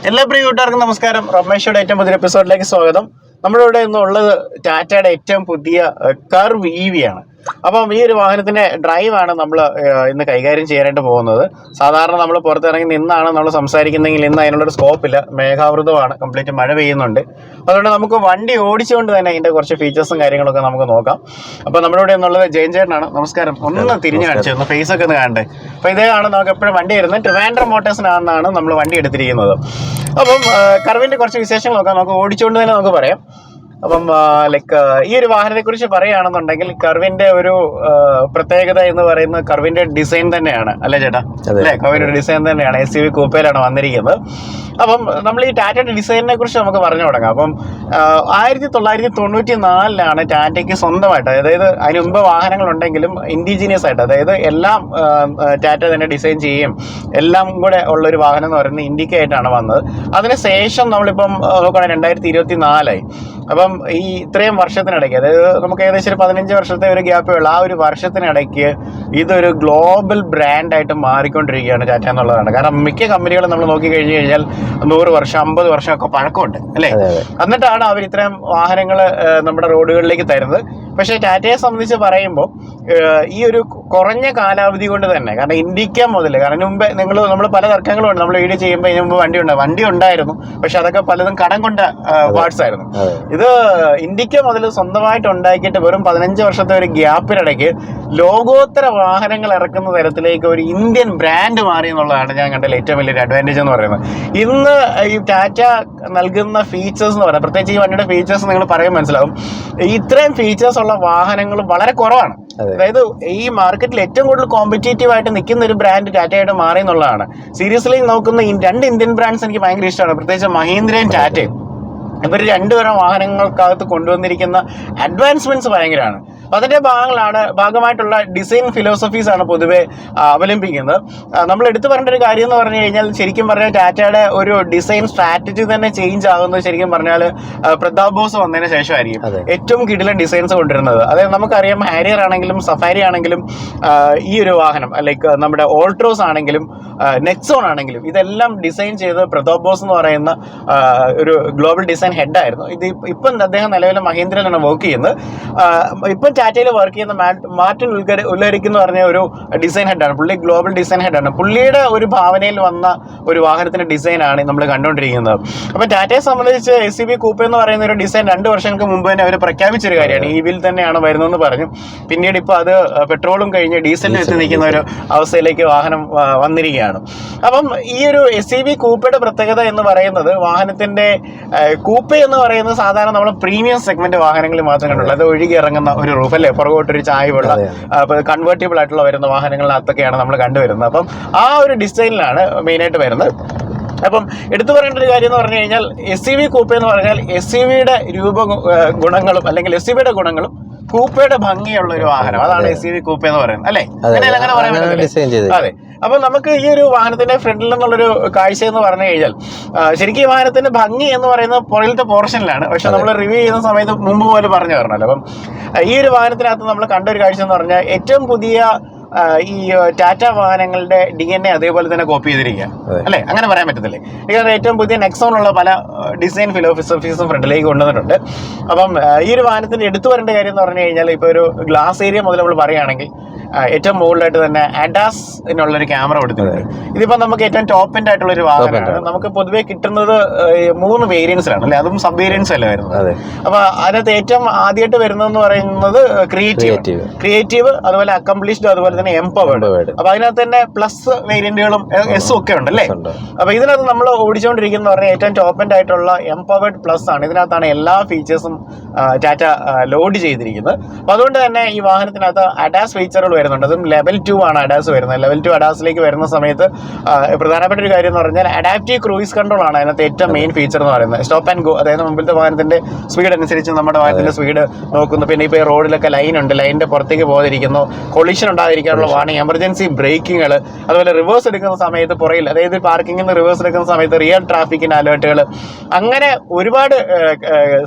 എല്ലാ പ്രിയ കൂട്ടുകാർക്കും നമസ്കാരം. റൊമേഷയുടെ ഏറ്റവും പുതിയ എപ്പിസോഡിലേക്ക് സ്വാഗതം. നമ്മുടെ ഇവിടെ ഇന്നുള്ളത് ടാറ്റയുടെ ഏറ്റവും പുതിയ കർവ് EV ആണ്. അപ്പം ഈ ഒരു വാഹനത്തിന്റെ ഡ്രൈവാണ് നമ്മൾ ഇന്ന് കൈകാര്യം ചെയ്യാനായിട്ട് പോകുന്നത്. സാധാരണ നമ്മൾ പുറത്തിറങ്ങി നിന്നാണ് നമ്മൾ സംസാരിക്കുന്നതെങ്കിൽ ഇന്ന് അതിനുള്ളൊരു സ്കോപ്പില്ല. മേഘാവൃതമാണ്, കംപ്ലീറ്റ് മഴ പെയ്യുന്നുണ്ട്. അതുകൊണ്ട് നമുക്ക് വണ്ടി ഓടിച്ചുകൊണ്ട് തന്നെ അതിന്റെ കുറച്ച് ഫീച്ചേഴ്സും കാര്യങ്ങളൊക്കെ നമുക്ക് നോക്കാം. അപ്പോൾ നമ്മുടെ ഇവിടെ എന്നുള്ളത് ജയൻ ചേട്ടനാണ്. നമസ്കാരം. ഒന്ന് തിരിഞ്ഞു കാണിച്ചു, ഒന്ന് ഫേസ് ഒക്കെ ഒന്ന് കാണണ്ടേ. അപ്പോൾ ഇതേയാണ് നമുക്ക് എപ്പോഴും വണ്ടി വരുന്നത്. ട്രിവാൻഡ്രം മോട്ടോഴ്സിനാണെന്നാണ് നമ്മൾ വണ്ടി എടുത്തിരിക്കുന്നത്. അപ്പം കർവിന്റെ കുറച്ച് വിശേഷങ്ങൾ നോക്കാം. നമുക്ക് ഓടിച്ചുകൊണ്ട് തന്നെ നമുക്ക് പറയാം. അപ്പം ഈ ഒരു വാഹനത്തെക്കുറിച്ച് പറയുകയാണെന്നുണ്ടെങ്കിൽ കർവിന്റെ ഒരു പ്രത്യേകത എന്ന് പറയുന്നത് കർവിന്റെ ഡിസൈൻ തന്നെയാണ്, അല്ലേ ചേട്ടാ? അല്ലേ, കർവിന്റെ ഡിസൈൻ തന്നെയാണ്. SUV കൂപ്പയിലാണ് വന്നിരിക്കുന്നത്. അപ്പം നമ്മൾ ഈ ടാറ്റയുടെ ഡിസൈനിനെ കുറിച്ച് നമുക്ക് പറഞ്ഞു തുടങ്ങാം. അപ്പം 1994 ടാറ്റയ്ക്ക് സ്വന്തമായിട്ട്, അതായത് അതിന് മുമ്പ് വാഹനങ്ങളുണ്ടെങ്കിലും ഇൻഡിജീനിയസ് ആയിട്ട്, അതായത് എല്ലാം ടാറ്റ തന്നെ ഡിസൈൻ ചെയ്യുകയും എല്ലാം കൂടെ ഉള്ളൊരു വാഹനം എന്ന് പറയുന്നത് ഇൻഡിക്ക ആയിട്ടാണ് വന്നത്. അതിനുശേഷം നമ്മളിപ്പം നോക്കുകയാണെങ്കിൽ 2024 അപ്പം ഈ ഇത്രയും വർഷത്തിനിടയ്ക്ക്, അതായത് നമുക്ക് ഏകദേശം ഒരു 15 വർഷത്തെ ഒരു ഗ്യാപ്പേ ഉള്ളൂ. ആ ഒരു വർഷത്തിനിടയ്ക്ക് ഇതൊരു ഗ്ലോബൽ ബ്രാൻഡായിട്ട് മാറിക്കൊണ്ടിരിക്കുകയാണ് ടാറ്റ എന്നുള്ളതാണ്. കാരണം മിക്ക കമ്പനികളും നമ്മൾ നോക്കി കഴിഞ്ഞു കഴിഞ്ഞാൽ 100 വർഷം 50 വർഷമൊക്കെ പഴക്കമുണ്ട്, അല്ലേ? എന്നിട്ടാണ് അവർ ഇത്രയും വാഹനങ്ങൾ നമ്മുടെ റോഡുകളിലേക്ക് തരുന്നത്. പക്ഷേ ടാറ്റയെ സംബന്ധിച്ച് പറയുമ്പോൾ ഈ ഒരു കുറഞ്ഞ കാലാവധി കൊണ്ട് തന്നെ, കാരണം ഇൻഡിക്ക മുതൽ, കാരണം മുമ്പേ നമ്മൾ പല തർക്കങ്ങളും ഉണ്ട്. നമ്മൾ വീഡിയോ ചെയ്യുമ്പോൾ ഇതിന് മുമ്പ് വണ്ടി ഉണ്ടായിരുന്നു, പക്ഷെ അതൊക്കെ പലതും കടം കൊണ്ട പാർട്സ് ആയിരുന്നു. ഇത് ഇൻഡിക്ക മുതൽ സ്വന്തമായിട്ട് ഉണ്ടാക്കിയിട്ട് വെറും 15 വർഷത്തെ ഒരു ഗ്യാപ്പിനിടയ്ക്ക് ലോകോത്തര വാഹനങ്ങൾ ഇറക്കുന്ന തരത്തിലേക്ക് ഒരു ഇന്ത്യൻ ബ്രാൻഡ് മാറി എന്നുള്ളതാണ് ഞാൻ കണ്ടതിൽ ഏറ്റവും വലിയൊരു അഡ്വാൻറ്റേജ് എന്ന് പറയുന്നത്. ഇന്ന് ഈ ടാറ്റ നൽകുന്ന ഫീച്ചേഴ്സ് എന്ന് പറയുന്നത്, പ്രത്യേകിച്ച് ഈ വണ്ടിയുടെ ഫീച്ചേഴ്സ് നിങ്ങൾ പറയുമ്പോൾ മനസ്സിലാവും, ഇത്രയും ഫീച്ചേഴ്സ് ഉള്ള വാഹനങ്ങൾ വളരെ കുറവാണ്. അതായത് ഈ മാർക്കറ്റിൽ ഏറ്റവും കൂടുതൽ കോമ്പറ്റീറ്റീവ് ആയിട്ട് നിൽക്കുന്ന ഒരു ബ്രാൻഡ് ടാറ്റയായിട്ട് മാറി എന്നുള്ളതാണ്. സീരിയസ്ലി നോക്കുന്ന ഈ 2 ഇന്ത്യൻ ബ്രാൻഡ്സ് എനിക്ക് ഭയങ്കര ഇഷ്ടമാണ്, പ്രത്യേകിച്ച് മഹീന്ദ്രയും ടാറ്റയും. ഇവർ 2 തരം വാഹനങ്ങൾക്കകത്ത് കൊണ്ടുവന്നിരിക്കുന്ന അഡ്വാൻസ്മെന്റ്സ് ഭയങ്കരമാണ്. അപ്പോൾ അതിൻ്റെ ഭാഗമായിട്ടുള്ള ഡിസൈൻ ഫിലോസഫീസ് ആണ് പൊതുവെ അവലംബിക്കുന്നത്. നമ്മൾ എടുത്തു പറയേണ്ട ഒരു കാര്യം എന്ന് പറഞ്ഞു കഴിഞ്ഞാൽ, ശരിക്കും പറഞ്ഞാൽ ടാറ്റയുടെ ഒരു ഡിസൈൻ സ്ട്രാറ്റജി തന്നെ ചേഞ്ച് ആകുന്നത് ശരിക്കും പറഞ്ഞാൽ പ്രതാപ് ബോസ് വന്നതിന് ശേഷമായിരിക്കും ഏറ്റവും കിടിലൻ ഡിസൈൻസ് കൊണ്ടുവരുന്നത്. അതായത് നമുക്കറിയാം, ഹാരിയർ ആണെങ്കിലും സഫാരി ആണെങ്കിലും ഈ ഒരു വാഹനം, ലൈക്ക് നമ്മുടെ ഓൾട്രോസ് ആണെങ്കിലും നെക്സോൺ ആണെങ്കിലും, ഇതെല്ലാം ഡിസൈൻ ചെയ്ത് പ്രതാപ് ബോസ് എന്ന് പറയുന്ന ഒരു ഗ്ലോബൽ ഡിസൈൻ ഹെഡായിരുന്നു. ഇപ്പം അദ്ദേഹം നിലവിലെ മഹീന്ദ്രയിലാണ് വർക്ക് ചെയ്യുന്നത്. ഇപ്പം ടാറ്റയിൽ വർക്ക് ചെയ്യുന്ന മാർട്ടിൻ ഉല്ലരിക് എന്ന് പറഞ്ഞ ഒരു ഡിസൈൻ ഹെഡാണ്. പുള്ളി ഗ്ലോബൽ ഡിസൈൻ ഹെഡാണ്. പുള്ളിയുടെ ഒരു ഭാവനയിൽ വന്ന ഒരു വാഹനത്തിന്റെ ഡിസൈനാണ് നമ്മൾ കണ്ടുകൊണ്ടിരിക്കുന്നത്. അപ്പം ടാറ്റയെ സംബന്ധിച്ച് SUV കൂപ്പ എന്ന് പറയുന്ന ഒരു ഡിസൈൻ 2 വർഷങ്ങൾക്ക് മുമ്പ് തന്നെ അവർ പ്രഖ്യാപിച്ചൊരു കാര്യമാണ്. EVയിൽ തന്നെയാണ് വരുന്നതെന്ന് പറഞ്ഞു. പിന്നീട് ഇപ്പോൾ അത് പെട്രോളും കഴിഞ്ഞ് ഡീസലിൽ എത്തി നിൽക്കുന്ന ഒരു അവസ്ഥയിലേക്ക് വാഹനം വന്നിരിക്കുകയാണ്. അപ്പം ഈ ഒരു SUV കൂപ്പയുടെ പ്രത്യേകത എന്ന് പറയുന്നത്, വാഹനത്തിന്റെ കൂപ്പ എന്ന് പറയുന്നത് സാധാരണ നമ്മൾ പ്രീമിയം സെഗ്മെന്റ് വാഹനങ്ങളിൽ മാത്രം കണ്ടുള്ളൂ. അത് ഒഴുകി ഇറങ്ങുന്ന ഒരു റൂഫ്, അല്ലേ, പുറകോട്ടൊരു ചായവുള്ള കൺവേർട്ടിബിൾ ആയിട്ടുള്ള വരുന്ന വാഹനങ്ങളിനകത്തൊക്കെയാണ് നമ്മൾ കണ്ടുവരുന്നത്. അപ്പം ആ ഒരു ഡിസൈനിലാണ് മെയിനായിട്ട് വരുന്നത്. അപ്പം എടുത്തു പറയേണ്ട ഒരു കാര്യം എന്ന് പറഞ്ഞു കഴിഞ്ഞാൽ, SUV കൂപ്പ എന്ന് പറഞ്ഞാൽ SUVയുടെ ഗുണങ്ങളും അല്ലെങ്കിൽ SUVയുടെ ഗുണങ്ങളും കൂപ്പയുടെ ഭംഗിയുള്ള ഒരു വാഹനം, അതാണ് SUV കൂപ്പ എന്ന് പറയുന്നത്, അല്ലേ? അങ്ങനെ പറയാൻ പറ്റില്ല. അതെ. അപ്പൊ നമുക്ക് ഈ ഒരു വാഹനത്തിന്റെ ഫ്രണ്ടിൽ നിന്നുള്ളൊരു കാഴ്ച എന്ന് പറഞ്ഞു കഴിഞ്ഞാൽ, ശരിക്കും ഈ വാഹനത്തിന്റെ ഭംഗി എന്ന് പറയുന്നത് പുറകിലത്തെ പോർഷനിലാണ്. പക്ഷെ നമ്മൾ റിവ്യൂ ചെയ്യുന്ന സമയത്ത് മുമ്പ് പോലെ പറഞ്ഞു തരണമല്ലോ. അപ്പം ഈ ഒരു വാഹനത്തിനകത്ത് നമ്മൾ കണ്ടൊരു കാഴ്ച എന്ന് പറഞ്ഞാൽ, ഏറ്റവും പുതിയ ഈ ടാറ്റ വാഹനങ്ങളുടെ DNA അതേപോലെ തന്നെ കോപ്പി ചെയ്തിരിക്കുക, അല്ലേ? അങ്ങനെ പറയാൻ പറ്റത്തില്ലേ? കാരണം ഏറ്റവും പുതിയ നെക്സോണുള്ള പല ഡിസൈൻ ഫിലോസഫീസും ഫ്രണ്ടിലേക്ക് കൊണ്ടുവന്നിട്ടുണ്ട്. അപ്പം ഈ ഒരു വാഹനത്തിന്റെ എടുത്തു വരേണ്ട കാര്യം എന്ന് പറഞ്ഞു കഴിഞ്ഞാൽ, ഇപ്പോൾ ഒരു ഗ്ലാസ് ഏരിയ മുതൽ നമ്മൾ പറയുകയാണെങ്കിൽ ഏറ്റവും മുകളിലായിട്ട് തന്നെ ADAS-നുള്ളൊരു ക്യാമറ കൊടുത്തിട്ടുണ്ട്. ഇതിപ്പോൾ നമുക്ക് ഏറ്റവും ടോപ്പ് എൻഡ് ആയിട്ടുള്ള ഒരു വാഹനമാണ്. നമുക്ക് പൊതുവെ കിട്ടുന്നത് 3 വേരിയൻസിലാണ്, അല്ലേ? അതും സബ് വേരിയൻസ് അല്ലേ വരുന്നത്. അപ്പൊ അതിനകത്ത് ഏറ്റവും ആദ്യമായിട്ട് വരുന്നതെന്ന് പറയുന്നത് ക്രിയേറ്റീവ്, അതുപോലെ അക്കംപ്ലിഷ്ഡ്, അതുപോലെ തന്നെ എംപവേർഡ്. അപ്പൊ അതിനകത്ത് തന്നെ പ്ലസ് വേരിയന്റുകളും എസും ഒക്കെ ഉണ്ട്, അല്ലേ? അപ്പൊ ഇതിനകത്ത് നമ്മൾ ഓടിച്ചുകൊണ്ടിരിക്കുന്ന പറഞ്ഞാൽ ഏറ്റവും ടോപ്പ് എൻഡ് ആയിട്ടുള്ള എംപവേർഡ് പ്ലസ് ആണ്. ഇതിനകത്താണ് എല്ലാ ഫീച്ചേഴ്സും ടാറ്റ ലോഡ് ചെയ്തിരിക്കുന്നത്. അപ്പൊ അതുകൊണ്ട് തന്നെ ഈ വാഹനത്തിനകത്ത് ADAS ഫീച്ചറുകൾ വരുന്നുണ്ട്. അതും ലെവൽ 2 ആണ് ADAS വരുന്നത്. ലെവൽ 2 ADASലേക്ക് വരുന്ന സമയത്ത് പ്രധാനപ്പെട്ട ഒരു കാര്യം എന്ന് പറഞ്ഞാൽ, അഡാപ്റ്റീവ് ക്രൂയിസ് കൺട്രോൾ ആണ് അതിനകത്ത് ഏറ്റവും മെയിൻ ഫീച്ചർ എന്ന് പറയുന്നത്. സ്റ്റോപ്പ് ആൻഡ് ഗോ, അതായത് മുമ്പിലത്തെ വാഹനത്തിന്റെ സ്പീഡ് അനുസരിച്ച് നമ്മുടെ വാഹനത്തിന്റെ സ്പീഡ് നോക്കുന്നു. പിന്നെ ഇപ്പോൾ ഈ റോഡിലൊക്കെ ലൈൻ ഉണ്ട്, ലൈനിന്റെ പുറത്തേക്ക് പോകാതിരിക്കുന്നു, കൊളിഷൻ ഉണ്ടാകാതിരിക്കാനുള്ള വാർണിംഗ്, എമർജൻസി ബ്രേക്കിങ്ങൾ, അതുപോലെ റിവേഴ്സ് എടുക്കുന്ന സമയത്ത് പുറകിൽ, അതായത് പാർക്കിങ്ങിൽ നിന്ന് റിവേഴ്സ് എടുക്കുന്ന സമയത്ത് റിയൽ ട്രാഫിക്കിന്റെ അലേർട്ടുകൾ, അങ്ങനെ ഒരുപാട്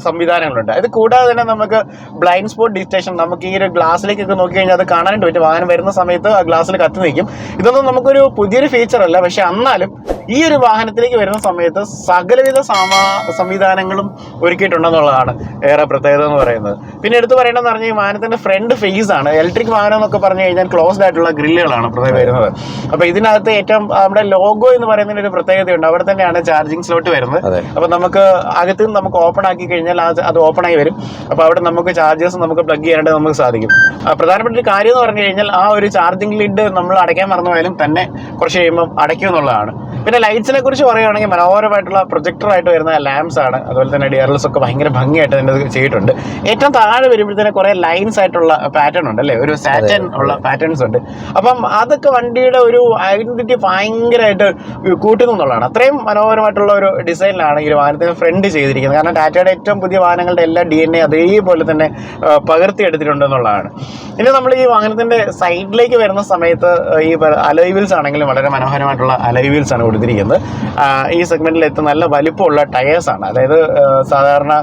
സംവിധാനങ്ങളുണ്ട്. അത് കൂടാതെ തന്നെ നമുക്ക് ബ്ലൈൻഡ് സ്പോട്ട് ഡിറ്റക്ഷൻ, നമുക്ക് ഈ ഒരു ഗ്ലാസ്സിലേക്കൊക്കെ നോക്കി കഴിഞ്ഞാൽ അത് കാണാനായിട്ട് പറ്റും. വാഹനം വരുന്ന സമയത്ത് ആ ഗ്ലാസ്സിൽ കത്തി നിൽക്കും. ഇതൊന്നും നമുക്കൊരു പുതിയൊരു ഫീച്ചർ അല്ല, പക്ഷെ എന്നാലും ഈ ഒരു വാഹനത്തിലേക്ക് വരുന്ന സമയത്ത് സകലവിധ സംവിധാനങ്ങളും ഒരുക്കിയിട്ടുണ്ടെന്നുള്ളതാണ് ഏറെ പ്രത്യേകത എന്ന് പറയുന്നത്. പിന്നെ എടുത്ത് പറയേണ്ടതെന്ന് പറഞ്ഞാൽ ഈ വാഹനത്തിന്റെ ഫ്രണ്ട് ഫേസ് ആണ്. ഇലക്ട്രിക് വാഹനം എന്നൊക്കെ പറഞ്ഞു കഴിഞ്ഞാൽ ക്ലോസ്ഡ് ആയിട്ടുള്ള ഗ്രില്ലുകളാണ് പ്രത്യേകം വരുന്നത്. അപ്പൊ ഇതിനകത്ത് ഏറ്റവും നമ്മുടെ ലോഗോ എന്ന് പറയുന്നതിന് ഒരു പ്രത്യേകതയുണ്ട്. അവിടെ തന്നെയാണ് ചാർജിങ് സ്ലോട്ട് വരുന്നത്. അപ്പൊ നമുക്ക് അകത്ത് നിന്ന് നമുക്ക് ഓപ്പൺ ആക്കി കഴിഞ്ഞാൽ അത് ഓപ്പൺ ആയി വരും. അപ്പൊ അവിടെ നമുക്ക് ചാർജേഴ്സ് നമുക്ക് പ്ലഗ് ചെയ്യാനായിട്ട് നമുക്ക് സാധിക്കും. പ്രധാനപ്പെട്ട ഒരു കാര്യം എന്ന് പറഞ്ഞു കഴിഞ്ഞാൽ ആ ഒരു ചാർജിങ് ലിഡ് നമ്മൾ അടയ്ക്കാൻ മറന്നു പോയാലും തന്നെ കുറച്ച് കഴിയുമ്പോൾ അടയ്ക്കും എന്നുള്ളതാണ്. പിന്നെ ലൈറ്റ്സിനെ കുറിച്ച് പറയുകയാണെങ്കിൽ മനോഹരമായിട്ടുള്ള പ്രൊജക്ടറായിട്ട് വരുന്ന ലാംപ്സ് ആണ്. അതുപോലെ തന്നെ DRLs ഒക്കെ ഭയങ്കര ഭംഗിയായിട്ട് തന്നെ ചെയ്തിട്ടുണ്ട്. ഏറ്റവും താഴെ വരുമ്പോഴത്തേനെ കുറെ ലൈൻസ് ആയിട്ടുള്ള പാറ്റേൺ ഉണ്ട് അല്ലേ, ഒരു സാറ്റൻ ഉള്ള പാറ്റേൺസ് ഉണ്ട്. അപ്പം അതൊക്കെ വണ്ടിയുടെ ഒരു ഐഡന്റിറ്റി ഭയങ്കരമായിട്ട് കൂട്ടുന്നു എന്നുള്ളതാണ്. അത്രയും മനോഹരമായിട്ടുള്ള ഒരു ഡിസൈനിലാണ് ഈ വാഹനത്തിന് ഫ്രണ്ട് ചെയ്തിരിക്കുന്നത്. കാരണം ടാറ്റയുടെ ഏറ്റവും പുതിയ വാഹനങ്ങളുടെ എല്ലാ DNA അതേപോലെ തന്നെ പകർത്തിയെടുത്തിട്ടുണ്ടെന്നുള്ളതാണ്. ഇനി നമ്മൾ ഈ വാഹനത്തിന്റെ സൈഡിലേക്ക് വരുന്ന സമയത്ത് ഈ അലോയ് വീൽസ് ആണെങ്കിലും വളരെ മനോഹരമായിട്ടുള്ള അലോയ് വീൽസ് ആണ് കൊടുത്തിരിക്കുന്നത്. ഈ സെഗ്മെന്റിൽ ഏറ്റവും നല്ല വലിപ്പമുള്ള ടയേഴ്സ് ആണ്. അതായത് സാധാരണ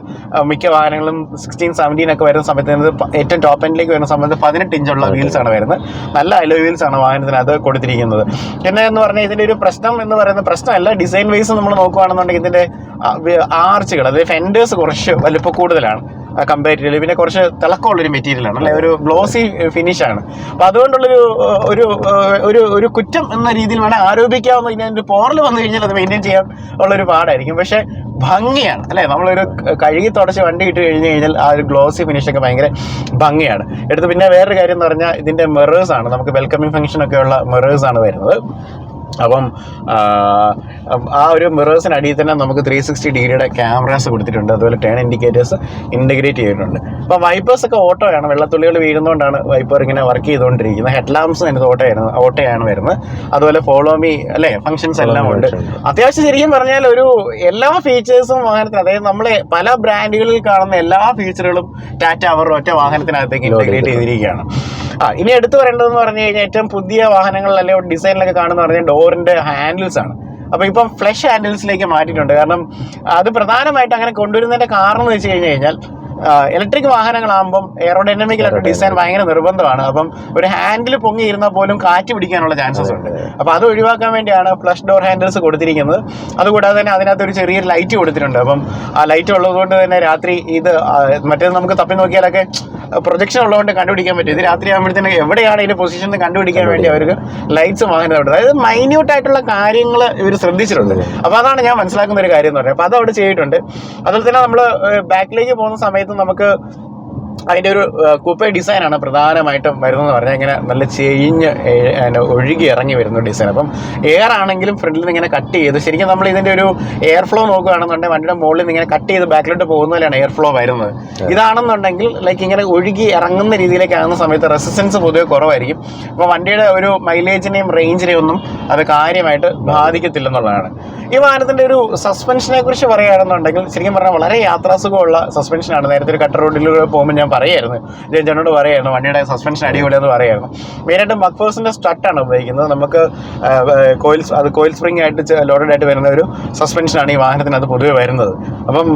മിക്ക വാഹനങ്ങളും 16-17 ഒക്കെ വരുന്ന സമയത്ത് ഏറ്റവും ടോപ്പ് എൻഡിലേക്ക് വരുന്ന സമയത്ത് 18 ഇഞ്ചുള്ള വീൽസ് ആണ് വരുന്നത്. നല്ല അലോയ് വീൽസ് ആണ് വാഹനത്തിനകത്ത് കൊടുത്തിരിക്കുന്നത്. പിന്നെ എന്ന് പറഞ്ഞാൽ ഇതിന്റെ ഒരു പ്രശ്നം എന്ന് പറയുന്ന പ്രശ്നമല്ല, ഡിസൈൻ വൈസ് നമ്മൾ നോക്കുകയാണെന്നുണ്ടെങ്കിൽ ഇതിന്റെ ആർച്ചുകൾ, അതായത് ഫെൻഡേഴ്സ് കുറച്ച് വലിപ്പം കൂടുതലാണ് കമ്പാരിറ്റീവ്ലി. പിന്നെ കുറച്ച് തിളക്കമുള്ളൊരു മെറ്റീരിയലാണ് അല്ലെ, ഒരു ഗ്ലോസി ഫിനിഷാണ്. അപ്പോൾ അതുകൊണ്ടുള്ളൊരു ഒരു ഒരു ഒരു കുറ്റം എന്ന രീതിയിൽ വേണം ആരോപിക്കാവുന്ന. ഇതിൻ്റെ പോറൽ വന്നു കഴിഞ്ഞാൽ അത് മെയിൻറ്റെയിൻ ചെയ്യാൻ ഉള്ളൊരു പാടായിരിക്കും. പക്ഷേ ഭംഗിയാണ് അല്ലേ, നമ്മളൊരു കഴുകി തുടച്ച് വണ്ടി ഇട്ട് കഴിഞ്ഞ് കഴിഞ്ഞാൽ ആ ഒരു ഗ്ലോസി ഫിനിഷൊക്കെ ഭയങ്കര ഭംഗിയാണ്. എടുത്ത് പിന്നെ വേറൊരു കാര്യം എന്ന് പറഞ്ഞാൽ ഇതിൻ്റെ മിറേഴ്സാണ്. നമുക്ക് വെൽക്കമിങ് ഫംഗ്ഷനൊക്കെയുള്ള മിറേഴ്സാണ് വരുന്നത്. അപ്പം ആ ഒരു മിറേഴ്സിനടിയിൽ തന്നെ നമുക്ക് 360 ഡിഗ്രിയുടെ ക്യാമറാസ് കൊടുത്തിട്ടുണ്ട്. അതുപോലെ ടേൺ ഇൻഡിക്കേറ്റേഴ്സ് ഇൻ്റഗ്രേറ്റ് ചെയ്തിട്ടുണ്ട്. അപ്പോൾ വൈപ്പേഴ്സൊക്കെ ഓട്ടോയാണ്, വെള്ളത്തുള്ളികൾ വീഴുന്നതുകൊണ്ടാണ് വൈപ്പർ ഇങ്ങനെ വർക്ക് ചെയ്തുകൊണ്ടിരിക്കുന്നത്. ഹെഡ് ലാംപ്സ് അതിനകത്ത് ഓട്ടോയാണ് വരുന്നത്. അതുപോലെ ഫോളോ മീ അല്ലേ ഫംഗ്ഷൻസ് എല്ലാം ഉണ്ട്. അത്യാവശ്യം ശരിക്കും പറഞ്ഞാൽ ഒരു എല്ലാ ഫീച്ചേഴ്സും വാഹനത്തിന്, അതായത് നമ്മളെ പല ബ്രാൻഡുകളിൽ കാണുന്ന എല്ലാ ഫീച്ചറുകളും ടാറ്റ അവരുടെ ഒറ്റ വാഹനത്തിനകത്തേക്ക് ഇൻ്റഗ്രേറ്റ് ചെയ്തിരിക്കുകയാണ്. ഇനി എടുത്തു പറയേണ്ടതെന്ന് പറഞ്ഞു കഴിഞ്ഞാൽ ഏറ്റവും പുതിയ വാഹനങ്ങളിൽ അല്ലെങ്കിൽ ഡിസൈനിലൊക്കെ കാണുന്ന പറഞ്ഞാൽ ഡോറിന്റെ ഹാൻഡിൽസ് ആണ്. അപ്പോൾ ഇപ്പം ഫ്ലഷ് ഹാൻഡിൽസിലേക്ക് മാറ്റിയിട്ടുണ്ട്. കാരണം അത് പ്രധാനമായിട്ട് അങ്ങനെ കൊണ്ടുവരുന്നതിന്റെ കാരണം എന്ന് വെച്ച് കഴിഞ്ഞാൽ ഇലക്ട്രിക് വാഹനങ്ങളാകുമ്പം എയറോഡൈനമിക്കലായിട്ട് ഡിസൈൻ ഭയങ്കര നിർബന്ധമാണ്. അപ്പം ഒരു ഹാൻഡിൽ പൊങ്ങിയിരുന്നാൽ പോലും കാറ്റ് പിടിക്കാനുള്ള ചാൻസസ് ഉണ്ട്. അപ്പോൾ അത് ഒഴിവാക്കാൻ വേണ്ടിയാണ് ഫ്ലഷ് ഡോർ ഹാൻഡിൽസ് കൊടുത്തിരിക്കുന്നത്. അതുകൂടാതെ തന്നെ അതിനകത്ത് ഒരു ചെറിയൊരു ലൈറ്റ് കൊടുത്തിട്ടുണ്ട്. അപ്പം ആ ലൈറ്റ് ഉള്ളതുകൊണ്ട് തന്നെ രാത്രി ഇത് മറ്റേത് നമുക്ക് തപ്പി നോക്കിയാലൊക്കെ പ്രൊജക്ഷൻ ഉള്ളതുകൊണ്ട് കണ്ടുപിടിക്കാൻ പറ്റും. ഇത് രാത്രി ആകുമ്പോഴത്തേനും എവിടെയാണ് ഇതിന്റെ പൊസിഷൻ കണ്ടുപിടിക്കാൻ വേണ്ടി അവർക്ക് ലൈറ്റ്സ് വാഹനത്തിലുണ്ട്. അതായത് മൈന്യൂട്ട് ആയിട്ടുള്ള കാര്യങ്ങൾ ഇവർ ശ്രദ്ധിച്ചിട്ടുണ്ട്. അപ്പോൾ അതാണ് ഞാൻ മനസ്സിലാക്കുന്ന ഒരു കാര്യം എന്ന് പറയുന്നത്. അപ്പോൾ അത് അവിടെ ചെയ്തിട്ടുണ്ട്. അതുപോലെ തന്നെ നമ്മൾ ബാക്കിലേക്ക് പോകുന്ന സമയത്ത് നമുക്ക് അതിൻ്റെ ഒരു കൂപ്പേ ഡിസൈനാണ് പ്രധാനമായിട്ടും വരുന്നതെന്ന് പറഞ്ഞാൽ ഇങ്ങനെ നല്ല ചെയിഞ്ഞ് ഒഴുകി ഇറങ്ങി വരുന്ന ഡിസൈൻ. അപ്പം എയർ ആണെങ്കിലും ഫ്രണ്ടിൽ നിന്ന് ഇങ്ങനെ കട്ട് ചെയ്ത്, ശരിക്കും നമ്മൾ ഇതിൻ്റെ ഒരു എയർ ഫ്ലോ നോക്കുകയാണെന്നുണ്ടെങ്കിൽ വണ്ടിയുടെ മുകളിൽ നിന്ന് ഇങ്ങനെ കട്ട് ചെയ്ത് ബാക്കിലോട്ട് പോകുന്നതിലാണ് എയർ ഫ്ലോ വരുന്നത്. ഇതാണെന്നുണ്ടെങ്കിൽ ലൈക്ക് ഇങ്ങനെ ഒഴുകി ഇറങ്ങുന്ന രീതിയിലേക്ക് ആകുന്ന സമയത്ത് റെസിസ്റ്റൻസ് പൊതുവെ കുറവായിരിക്കും. അപ്പോൾ വണ്ടിയുടെ ഒരു മൈലേജിനെയും റേഞ്ചിനെയും ഒന്നും അത് കാര്യമായിട്ട് ബാധിക്കത്തില്ലെന്നുള്ളതാണ്. ഈ വാഹനത്തിൻ്റെ ഒരു സസ്പെൻഷനെ കുറിച്ച് പറയുകയാണെന്നുണ്ടെങ്കിൽ ശരിക്കും പറഞ്ഞാൽ വളരെ യാത്രാസുഖമുള്ള സസ്പെൻഷനാണ്. നേരത്തെ ഒരു കട്ടർ റോഡിലൂടെ പോകുമ്പോൾ ഞാൻ പറയായിരുന്നു, ജനോട് പറയായിരുന്നു വണ്ടിയുടെ സസ്പെൻഷൻ അടിപൊളിയെന്ന് പറയായിരുന്നു. മെയിനായിട്ട് മക്ഫേഴ്സിൻ്റെ സ്ട്രട്ടാണ് ഉപയോഗിക്കുന്നത്. നമുക്ക് കോയിൽ സ്പ്രിംഗ് ആയിട്ട് ലോഡഡ് ആയിട്ട് വരുന്ന ഒരു സസ്പെൻഷനാണ് ഈ വാഹനത്തിനകത്ത് പൊതുവെ വരുന്നത്. അപ്പം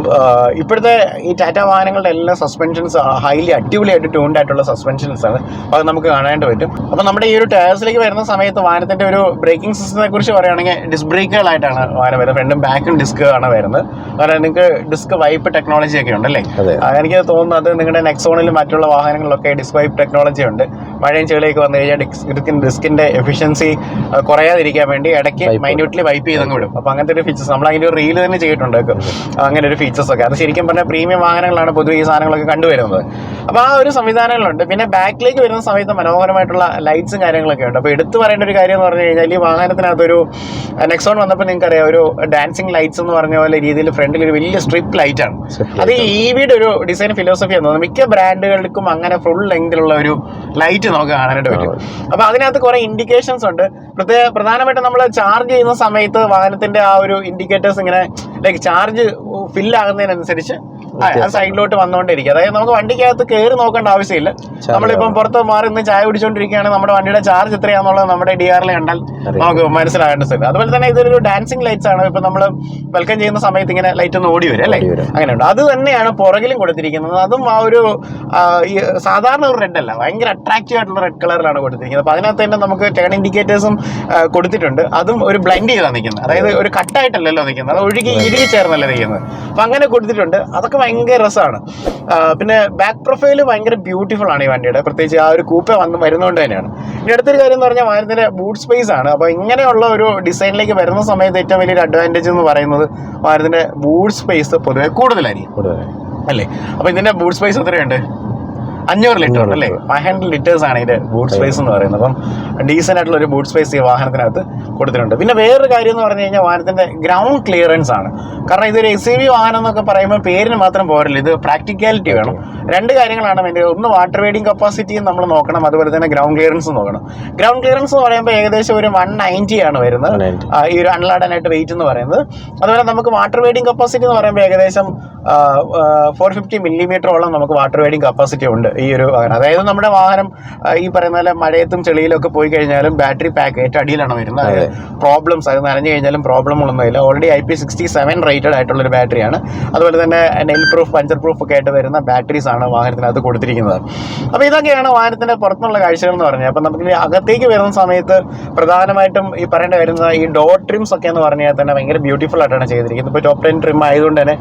ഇപ്പോഴത്തെ ഈ ടാറ്റ വാഹനങ്ങളുടെ എല്ലാ സസ്പെൻഷൻസ് ഹൈലി അടിപൊളിയായിട്ട് ട്യൂൺഡ് ആയിട്ടുള്ള സസ്പെൻഷൻസ് ആണ്. അപ്പോൾ അത് നമുക്ക് കാണാനായിട്ട് പറ്റും. അപ്പം നമ്മുടെ ഈ ഒരു ടയർസിലേക്ക് വരുന്ന സമയത്ത് വാഹനത്തിൻ്റെ ഒരു ബ്രേക്കിംഗ് സിസ്റ്റത്തെ കുറിച്ച് പറയുകയാണെങ്കിൽ ഡിസ്ക് ബ്രേക്കുകളായിട്ടാണ് വാഹനം വരുന്നത്. ഫ്രണ്ടും ബാക്കും ഡിസ്ക് ആണ് വരുന്നത്. കാരണം നിങ്ങൾക്ക് ഡിസ്ക് വൈപ്പ് ടെക്നോളജി ഒക്കെ ഉണ്ടല്ലേ. എനിക്ക് തോന്നുന്നത് നിങ്ങളുടെ നെക്സോണിലും മറ്റുള്ള വാഹനങ്ങളിലൊക്കെ ഡിസ്ക് വൈപ്പ് ടെക്നോളജി ഉണ്ട്. മഴയും ചെളിയൊക്കെ വന്നു കഴിഞ്ഞാൽ ഡിസ്കിന്റെ എഫിഷ്യൻസി കുറയാതിരിക്കാൻ വേണ്ടി ഇടയ്ക്ക് മൈന്യൂട്ട്ലി വൈപ്പ് ചെയ്തങ്ങ് വിടും. അപ്പോൾ അങ്ങനത്തെ ഒരു ഫീച്ചേഴ്സ് നമ്മൾ അതിൻ്റെ ഒരു റീല് തന്നെ ചെയ്തിട്ടുണ്ട്. അങ്ങനെ ഒരു ഫീച്ചേഴ്സ് ഒക്കെ അത് ശരിക്കും പറഞ്ഞാൽ പ്രീമിയം വാഹനങ്ങളാണ് പൊതുവെ ഈ സാധനങ്ങളൊക്കെ കണ്ടുവരുന്നത്. അപ്പോൾ ആ ഒരു സംവിധാനങ്ങളുണ്ട്. പിന്നെ ബാക്കിലേക്ക് വരുന്ന സമയത്ത് മനോഹരമായിട്ടുള്ള ലൈറ്റ്സും കാര്യങ്ങളൊക്കെ ഉണ്ട്. അപ്പോൾ എടുത്തു പറയേണ്ട ഒരു കാര്യം എന്ന് പറഞ്ഞു കഴിഞ്ഞാൽ ഈ വാഹനത്തിനകത്തൊരു നെക്സോൺ വന്നപ്പോൾ നിങ്ങൾക്കറിയാം ഒരു ഡാൻസിങ് ലൈറ്റ്സ് എന്ന് പറഞ്ഞ പോലെ രീതിയിൽ ഫ്രണ്ടിൽ ഒരു വലിയ സ്ട്രിപ്പ് ലൈറ്റാണ്. അത് EVയുടെ ഒരു ഡിസൈൻ ഫിലോസഫി എന്ന് തോന്നുന്നു. മിക്ക ബ്രാൻഡുകൾക്കും അങ്ങനെ ഫുൾ ലെങ്തിലുള്ള ഒരു ലൈറ്റ് നമുക്ക് കാണാനായിട്ട് പറ്റും. അപ്പോൾ അതിനകത്ത് കുറേ ഇൻഡിക്കേഷൻസ് ഉണ്ട്. പ്രധാനമായിട്ടും നമ്മൾ ചാർജ് ചെയ്യുന്ന സമയത്ത് വാഹനത്തിന്റെ ആ ഒരു ഇൻഡിക്കേറ്റേഴ്സ് ഇങ്ങനെ ലൈക്ക് ചാർജ് ഫില്ലാകുന്നതിനനുസരിച്ച് സൈഡിലോട്ട് വന്നുകൊണ്ടിരിക്കും. അതായത് നമുക്ക് വണ്ടിക്കകത്ത് കയറി നോക്കേണ്ട ആവശ്യമില്ല. നമ്മളിപ്പം പുറത്ത് മാറി നിന്ന് ചായ കുടിച്ചുകൊണ്ടിരിക്കുകയാണ്, നമ്മുടെ വണ്ടിയുടെ ചാർജ് എത്രയാണെന്നുള്ളത് നമ്മുടെ DRL കണ്ടാൽ നമുക്ക് മനസ്സിലാകേണ്ട സ്ഥിതി. അതുപോലെ തന്നെ ഇതൊരു ഡാൻസിങ് ലൈറ്റ്സ് ആണ്. ഇപ്പൊ നമ്മൾ വെൽക്കം ചെയ്യുന്ന സമയത്ത് ഇങ്ങനെ ലൈറ്റ് ഒന്ന് ഓടി വരും അല്ലേ, അങ്ങനെയുണ്ട്. അത് തന്നെയാണ് പുറകിലും കൊടുത്തിരിക്കുന്നത്. അതും ആ ഒരു സാധാരണ ഒരു റെഡ് അല്ല, ഭയങ്കര അട്രാക്റ്റീവ് ആയിട്ടുള്ള റെഡ് കളറിലാണ് കൊടുത്തിരിക്കുന്നത്. അപ്പൊ അതിനകത്ത് തന്നെ നമുക്ക് ടേൺ ഇൻഡിക്കേറ്റേഴ്സും കൊടുത്തിട്ടുണ്ട്. അതും ഒരു ബ്ലൈൻഡ് ചെയ്താണ് നിൽക്കുന്നത്, അതായത് ഒരു കട്ടായിട്ടല്ലല്ലോ നിൽക്കുന്നത്, അത് ഇഴുകി ചേർന്നല്ലേ നിൽക്കുന്നത്. അപ്പൊ അങ്ങനെ കൊടുത്തിട്ടുണ്ട്. അതൊക്കെ ഭയങ്കര രസമാണ്. പിന്നെ ബാക്ക് പ്രൊഫൈല് ഭയങ്കര ബ്യൂട്ടിഫുൾ ആണ് ഈ വണ്ടിയുടെ, പ്രത്യേകിച്ച് ആ ഒരു കൂപ്പ വരുന്നതുകൊണ്ട് തന്നെയാണ്. ഇനി അടുത്തൊരു കാര്യം എന്ന് പറഞ്ഞാൽ വാഹനത്തിന്റെ ബൂട്ട് സ്പേസ് ആണ്. അപ്പൊ ഇങ്ങനെയുള്ള ഒരു ഡിസൈനിലേക്ക് വരുന്ന സമയത്ത് ഏറ്റവും വലിയൊരു അഡ്വാൻറ്റേജ് എന്ന് പറയുന്നത് വാഹനത്തിന്റെ ബൂട്ട് സ്പേസ് പൊതുവെ കൂടുതലായിരിക്കും അല്ലേ. അപ്പൊ ഇതിന്റെ ബൂട്ട് സ്പേസ് എത്രയുണ്ട്? 500 ലിറ്റർ ഉണ്ട് അല്ലേ. 500 ലിറ്റേഴ്സ് ആണ് ഇതിന്റെ ബൂട്ട് സ്പേസ് എന്ന് പറയുന്നത്. അപ്പം ഡീസൻ്റ് ആയിട്ടുള്ള ഒരു ബൂട്ട് സ്പേസ് ഈ വാഹനത്തിനകത്ത് കൊടുത്തിട്ടുണ്ട്. പിന്നെ വേറൊരു കാര്യം എന്ന് പറഞ്ഞു കഴിഞ്ഞാൽ വാഹനത്തിന്റെ ഗ്രൗണ്ട് ക്ലിയറൻസ് ആണ്. കാരണം ഇതൊരു SUV വാഹനം എന്നൊക്കെ പറയുമ്പോൾ പേരിന് മാത്രം പോരല്ലോ, ഇത് പ്രാക്ടിക്കാലിറ്റി വേണം. രണ്ട് കാര്യങ്ങളാണ് വേണ്ടത്. ഒന്ന് വാട്ടർ വെയ്ഡിങ് കപ്പാസിറ്റിയും നമ്മൾ നോക്കണം, അതുപോലെ തന്നെ ഗ്രൗണ്ട് ക്ലിയറൻസ് നോക്കണം. ഗ്രൗണ്ട് ക്ലിയറൻസ് എന്ന് പറയുമ്പോൾ ഏകദേശം ഒരു 190 ആണ് വരുന്നത് ഈ ഒരു അൺലാഡൻ ആയിട്ട് വെയിറ്റ് എന്ന് പറയുന്നത്. അതുപോലെ നമുക്ക് വാട്ടർ വെയ്ഡിങ് കപ്പാസിറ്റി എന്ന് പറയുമ്പോൾ ഏകദേശം 450 മില്ലിമീറ്ററോളം നമുക്ക് വാട്ടർ വെയ്ഡിങ് കപ്പാസിറ്റി ഉണ്ട് ഈ ഒരു വാഹനം. അതായത് നമ്മുടെ വാഹനം ഈ പറയുന്ന പോലെ മഴയത്തും ചെളിയിലൊക്കെ പോയി കഴിഞ്ഞാലും ബാറ്ററി പാക്ക് ഏറ്റവും അടിയിലാണ് വരുന്നത്. അതായത് പ്രോബ്ലംസ്, അത് നനഞ്ഞു കഴിഞ്ഞാലും പ്രോബ്ലമൊന്നുമില്ല. ഓൾറെഡി IP67 റേറ്റഡ് ആയിട്ടുള്ളൊരു ബാറ്ററിയാണ്. അതുപോലെ തന്നെ നെയിൽ പ്രൂഫ്, പഞ്ചർ പ്രൂഫ് ഒക്കെ ആയിട്ട് വരുന്ന ബാറ്ററീസ് ആണ് വാഹനത്തിനകത്ത് കൊടുത്തിരിക്കുന്നത്. അപ്പോൾ ഇതൊക്കെയാണ് വാഹനത്തിന്റെ പുറത്തുള്ള കാഴ്ചകൾ എന്ന് പറഞ്ഞാൽ. അപ്പം നമുക്ക് അകത്തേക്ക് വരുന്ന സമയത്ത് പ്രധാനമായിട്ടും ഈ പറയേണ്ട വരുന്നത് ഈ ഡോർ ട്രിംസ് ഒക്കെ എന്ന് പറഞ്ഞാൽ തന്നെ ഭയങ്കര ബ്യൂട്ടിഫുൾ ആയിട്ടാണ് ചെയ്തിരിക്കുന്നത്. ഇപ്പോൾ ടോപ്പ് 10 ട്രിം ആയതുകൊണ്ട് തന്നെ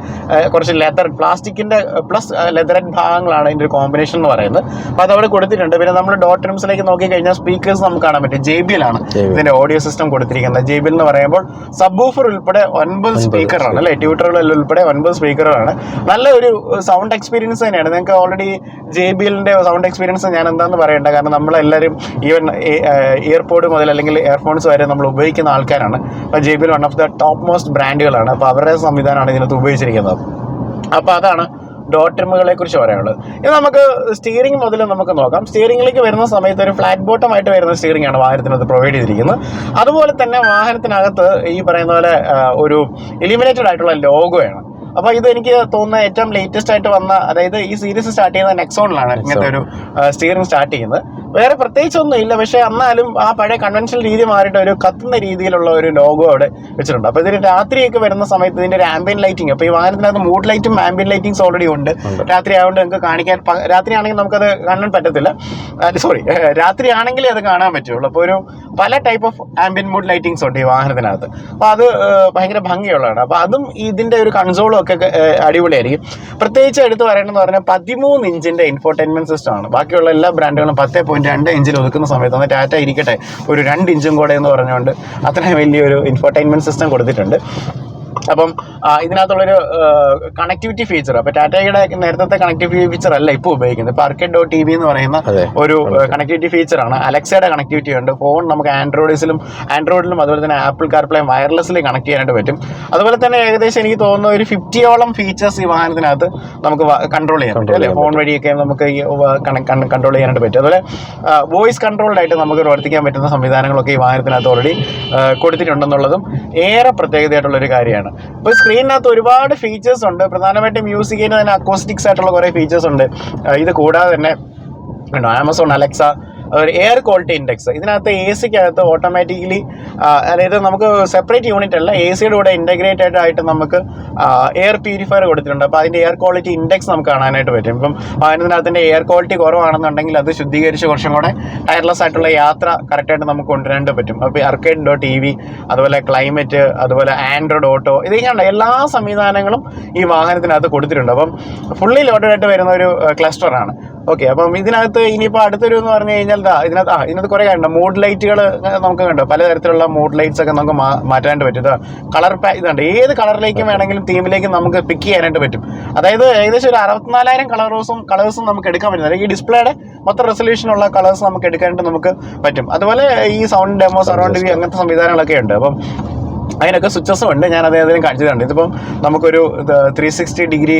കുറച്ച് ലെതർ, പ്ലാസ്റ്റിക്കിന്റെ പ്ലസ് ലെതറഡ് ഭാഗങ്ങളാണ് ഇതിന്റെ ഒരു കോമ്പിനേഷൻ എന്ന് പറയുന്നത്. അപ്പോൾ അതവിടെ കൊടുത്തിട്ടുണ്ട്. പിന്നെ നമ്മൾ ഡോർ ട്രിംസിലേക്ക് നോക്കി കഴിഞ്ഞാൽ സ്പീക്കേഴ്സ് നമുക്ക് കാണാൻ പറ്റും. JBL ആണ് ഇതിന്റെ ഓഡിയോ സിസ്റ്റം കൊടുത്തിരിക്കുന്നത്. JBL എന്ന് പറയുമ്പോൾ സബ് വൂഫർ ഉൾപ്പെടെ 9 സ്പീക്കറാണ് അല്ലെ, ട്യൂട്ടറുകളിൽ ഉൾപ്പെടെ 9 സ്പീക്കറുകളാണ്. നല്ല ഒരു സൗണ്ട് എക്സ്പീരിയൻസ് തന്നെയാണ്. നിങ്ങൾക്ക് ഓൾറെഡി JBLന്റെ സൗണ്ട് എക്സ്പീരിയൻസ് ഞാൻ എന്താണെന്ന് പറയണ്ട, കാരണം നമ്മളെല്ലാവരും ഈവൻ ഇയർപോഡ് മുതൽ അല്ലെങ്കിൽ ഇയർഫോൺസ് വരെ നമ്മൾ ഉപയോഗിക്കുന്ന ആൾക്കാരാണ്. അപ്പോൾ JBL one of the top most ബ്രാൻഡുകളാണ്. അപ്പോൾ അവരുടെ സംവിധാനമാണ് ഇതിനകത്ത് ഉപയോഗിച്ചിരിക്കുന്നത്. അപ്പോൾ അതാണ് ഡോർ ട്രിമ്മുകളെ കുറിച്ച് പറയാനുള്ളത്. ഇത് നമുക്ക് സ്റ്റിയറിംഗ് മുതൽ നമുക്ക് നോക്കാം. സ്റ്റിയറിംഗിലേക്ക് വരുന്ന സമയത്ത് ഒരു ഫ്ലാറ്റ് ബോട്ടം ആയിട്ട് വരുന്ന സ്റ്റിയറിംഗ് ആണ് വാഹനത്തിനകത്ത് പ്രൊവൈഡ് ചെയ്തിരിക്കുന്നത്. അതുപോലെ തന്നെ വാഹനത്തിനകത്ത് ഈ പറയുന്ന പോലെ ഒരു ഇലിമിനേറ്റഡ് ആയിട്ടുള്ള ലോഗോയാണ്. അപ്പോൾ ഇത് എനിക്ക് തോന്നുന്ന ഏറ്റവും ലേറ്റസ്റ്റ് ആയിട്ട് വന്ന, അതായത് ഈ സീരീസ് സ്റ്റാർട്ട് ചെയ്യുന്ന നെക്സോണിലാണ് ഇങ്ങനത്തെ ഒരു സ്റ്റിയറിംഗ് സ്റ്റാർട്ട് ചെയ്യുന്നത്. വേറെ പ്രത്യേകിച്ചൊന്നും ഇല്ല, പക്ഷേ എന്നാലും ആ പഴയ കൺവെൻഷണൽ രീതി മാറിയിട്ട് ഒരു കത്തുന്ന രീതിയിലുള്ള ഒരു ലോഗോ അവിടെ വെച്ചിട്ടുണ്ട്. അപ്പോൾ ഇതിന് രാത്രിയൊക്കെ വരുന്ന സമയത്ത് ഇതിന്റെ ഒരു ആംബിയൻ ലൈറ്റിംഗ്, അപ്പോൾ ഈ വാഹനത്തിനകത്ത് മൂഡ് ലൈറ്റും ആംബിയൻ ലൈറ്റിംഗ്സ് ഓൾറെഡി ഉണ്ട്. രാത്രി ആയതുകൊണ്ട് നിങ്ങൾക്ക് കാണിക്കാൻ, രാത്രിയാണെങ്കിൽ നമുക്കത് കാണാൻ പറ്റത്തില്ല, രാത്രി ആണെങ്കിലേ അത് കാണാൻ പറ്റുള്ളൂ. അപ്പോൾ ഒരു പല type of ambient mood lightings ഉണ്ട് ഈ വാഹനത്തിനകത്ത്. അപ്പോൾ അത് ഭയങ്കര ഭംഗിയുള്ളതാണ്. അപ്പോൾ അതും ഇതിന്റെ ഒരു കൺസോളും ഒക്കെ അടിപൊളിയായിരിക്കും. പ്രത്യേകിച്ച് എടുത്ത് പറയണമെന്ന് പറഞ്ഞാൽ 13 ഇഞ്ചിന്റെ ഇൻഫോർടൈൻമെന്റ് സിസ്റ്റം ആണ്. ബാക്കിയുള്ള എല്ലാ ബ്രാൻഡുകളും 10.2 ഇഞ്ചിൽ ഒതുക്കുന്ന സമയത്ത് ഒന്ന് ടാറ്റ ഇരിക്കട്ടെ ഒരു 2 ഇഞ്ചും കൂടെ എന്ന് പറഞ്ഞുകൊണ്ട് അത്രയും വലിയൊരു ഇൻഫോർടൈൻമെന്റ് സിസ്റ്റം കൊടുത്തിട്ടുണ്ട്. അപ്പം ഇതിനകത്തുള്ളൊരു കണക്ടിവിറ്റി ഫീച്ചർ, അപ്പോൾ ടാറ്റയുടെ നേരത്തെ കണക്ടിവിറ്റി ഫീച്ചർ അല്ല ഇപ്പോൾ ഉപയോഗിക്കുന്നത്. ഇപ്പോൾ Arcade.tv എന്ന് പറയുന്ന ഒരു കണക്ടിവിറ്റി ഫീച്ചറാണ്. അലക്സയുടെ കണക്ടിവിറ്റി ഉണ്ട്. ഫോൺ നമുക്ക് ആൻഡ്രോയിഡിലും അതുപോലെ തന്നെ ആപ്പിൾ കാർപ്ലേ വയർലെസ്സിൽ കണക്ട് ചെയ്യാനായിട്ട് പറ്റും. അതുപോലെ തന്നെ ഏകദേശം എനിക്ക് തോന്നുന്നു ഒരു 50ഓളം ഫീച്ചേഴ്സ് ഈ വാഹനത്തിനകത്ത് നമുക്ക് കൺട്രോൾ ചെയ്യാൻ പറ്റും അല്ലേ. ഫോൺ വഴിയൊക്കെ നമുക്ക് ഈ കൺട്രോൾ ചെയ്യാനായിട്ട് പറ്റും. അതുപോലെ വോയിസ് കൺട്രോൾഡായിട്ട് നമുക്ക് പ്രവർത്തിക്കാൻ പറ്റുന്ന സംവിധാനങ്ങളൊക്കെ ഈ വാഹനത്തിനകത്ത് ഓൾറെഡി കൊടുത്തിട്ടുണ്ടെന്നുള്ളതും ഏറെ പ്രത്യേകതയായിട്ടുള്ളൊരു കാര്യമാണ്. ഇപ്പോൾ സ്ക്രീനിനകത്ത് ഒരുപാട് ഫീച്ചേഴ്സ് ഉണ്ട്. പ്രധാനമായിട്ടും മ്യൂസിക്കിന് തന്നെ അക്കോസ്റ്റിക്സ് ആയിട്ടുള്ള കുറേ ഫീച്ചേഴ്സ് ഉണ്ട്. ഇത് കൂടാതെ തന്നെ ആമസോൺ അലക്സ, ഒരു എയർ ക്വാളിറ്റി ഇൻഡെക്സ്. ഇതിനകത്ത് AC-ക്കകത്ത് ഓട്ടോമാറ്റിക്കലി, അതായത് നമുക്ക് സെപ്പറേറ്റ് യൂണിറ്റ് അല്ല, AC-യുടെ കൂടെ ഇൻറ്റഗ്രേറ്റഡ് ആയിട്ട് നമുക്ക് എയർ പ്യൂരിഫയർ കൊടുത്തിട്ടുണ്ട്. അപ്പോൾ അതിൻ്റെ എയർ ക്വാളിറ്റി ഇൻഡെക്സ് നമുക്ക് കാണാനായിട്ട് പറ്റും. ഇപ്പം അതിനകത്തിൻ്റെ എയർ ക്വാളിറ്റി കുറവാണെന്നുണ്ടെങ്കിൽ അത് ശുദ്ധീകരിച്ച് കുറച്ചും കൂടെ ടയർലെസ് ആയിട്ടുള്ള യാത്ര കറക്റ്റായിട്ട് നമുക്ക് കൊണ്ടുവരാനായിട്ട് പറ്റും. അപ്പോൾ Arcade.tv, അതുപോലെ ക്ലൈമറ്റ്, അതുപോലെ ആൻഡ്രോയിഡ് ഓട്ടോ, ഇതിങ്ങനെ എല്ലാ സംവിധാനങ്ങളും ഈ വാഹനത്തിനകത്ത് കൊടുത്തിട്ടുണ്ട്. അപ്പം ഫുള്ളി ലോഡഡ് ആയിട്ട് വരുന്ന ഒരു ക്ലസ്റ്ററാണ്. ഓക്കെ, അപ്പം ഇതിനകത്ത് ഇനിയിപ്പോൾ അടുത്തൊരു എന്ന് പറഞ്ഞു കഴിഞ്ഞാൽ ഇതിനകത്ത് കുറേ കണ്ടോ മൂഡ് ലൈറ്റുകൾ നമുക്ക് കണ്ടോ, പലതരത്തിലുള്ള മൂഡ് ലൈറ്റ്സ് ഒക്കെ നമുക്ക് മാറ്റാനായിട്ട് പറ്റും. കളർ ഇതുണ്ട്, ഏത് കളറിലേക്കും വേണമെങ്കിലും തീമിലേക്കും നമുക്ക് പിക്ക് ചെയ്യാനായിട്ട് പറ്റും. അതായത് ഏകദേശം ഒരു 64,000 കളേഴ്സും നമുക്ക് എടുക്കാൻ പറ്റും. ഈ ഡിസ്പ്ലേയുടെ മൊത്തം റെസൊല്യൂഷനുള്ള കളേഴ്സ് നമുക്ക് എടുക്കാനായിട്ട് നമുക്ക് പറ്റും. അതുപോലെ ഈ സൗണ്ട് ഡെമോ, സറൗണ്ട് വ്യൂ അങ്ങനത്തെ സംവിധാനങ്ങളൊക്കെ ഉണ്ട്. അപ്പം അതിനൊക്കെ സ്വിച്ചസും ഉണ്ട്. ഞാൻ അദ്ദേഹത്തിന് കാണിച്ചതുണ്ട്. ഇതിപ്പം നമുക്കൊരു 360 ഡിഗ്രി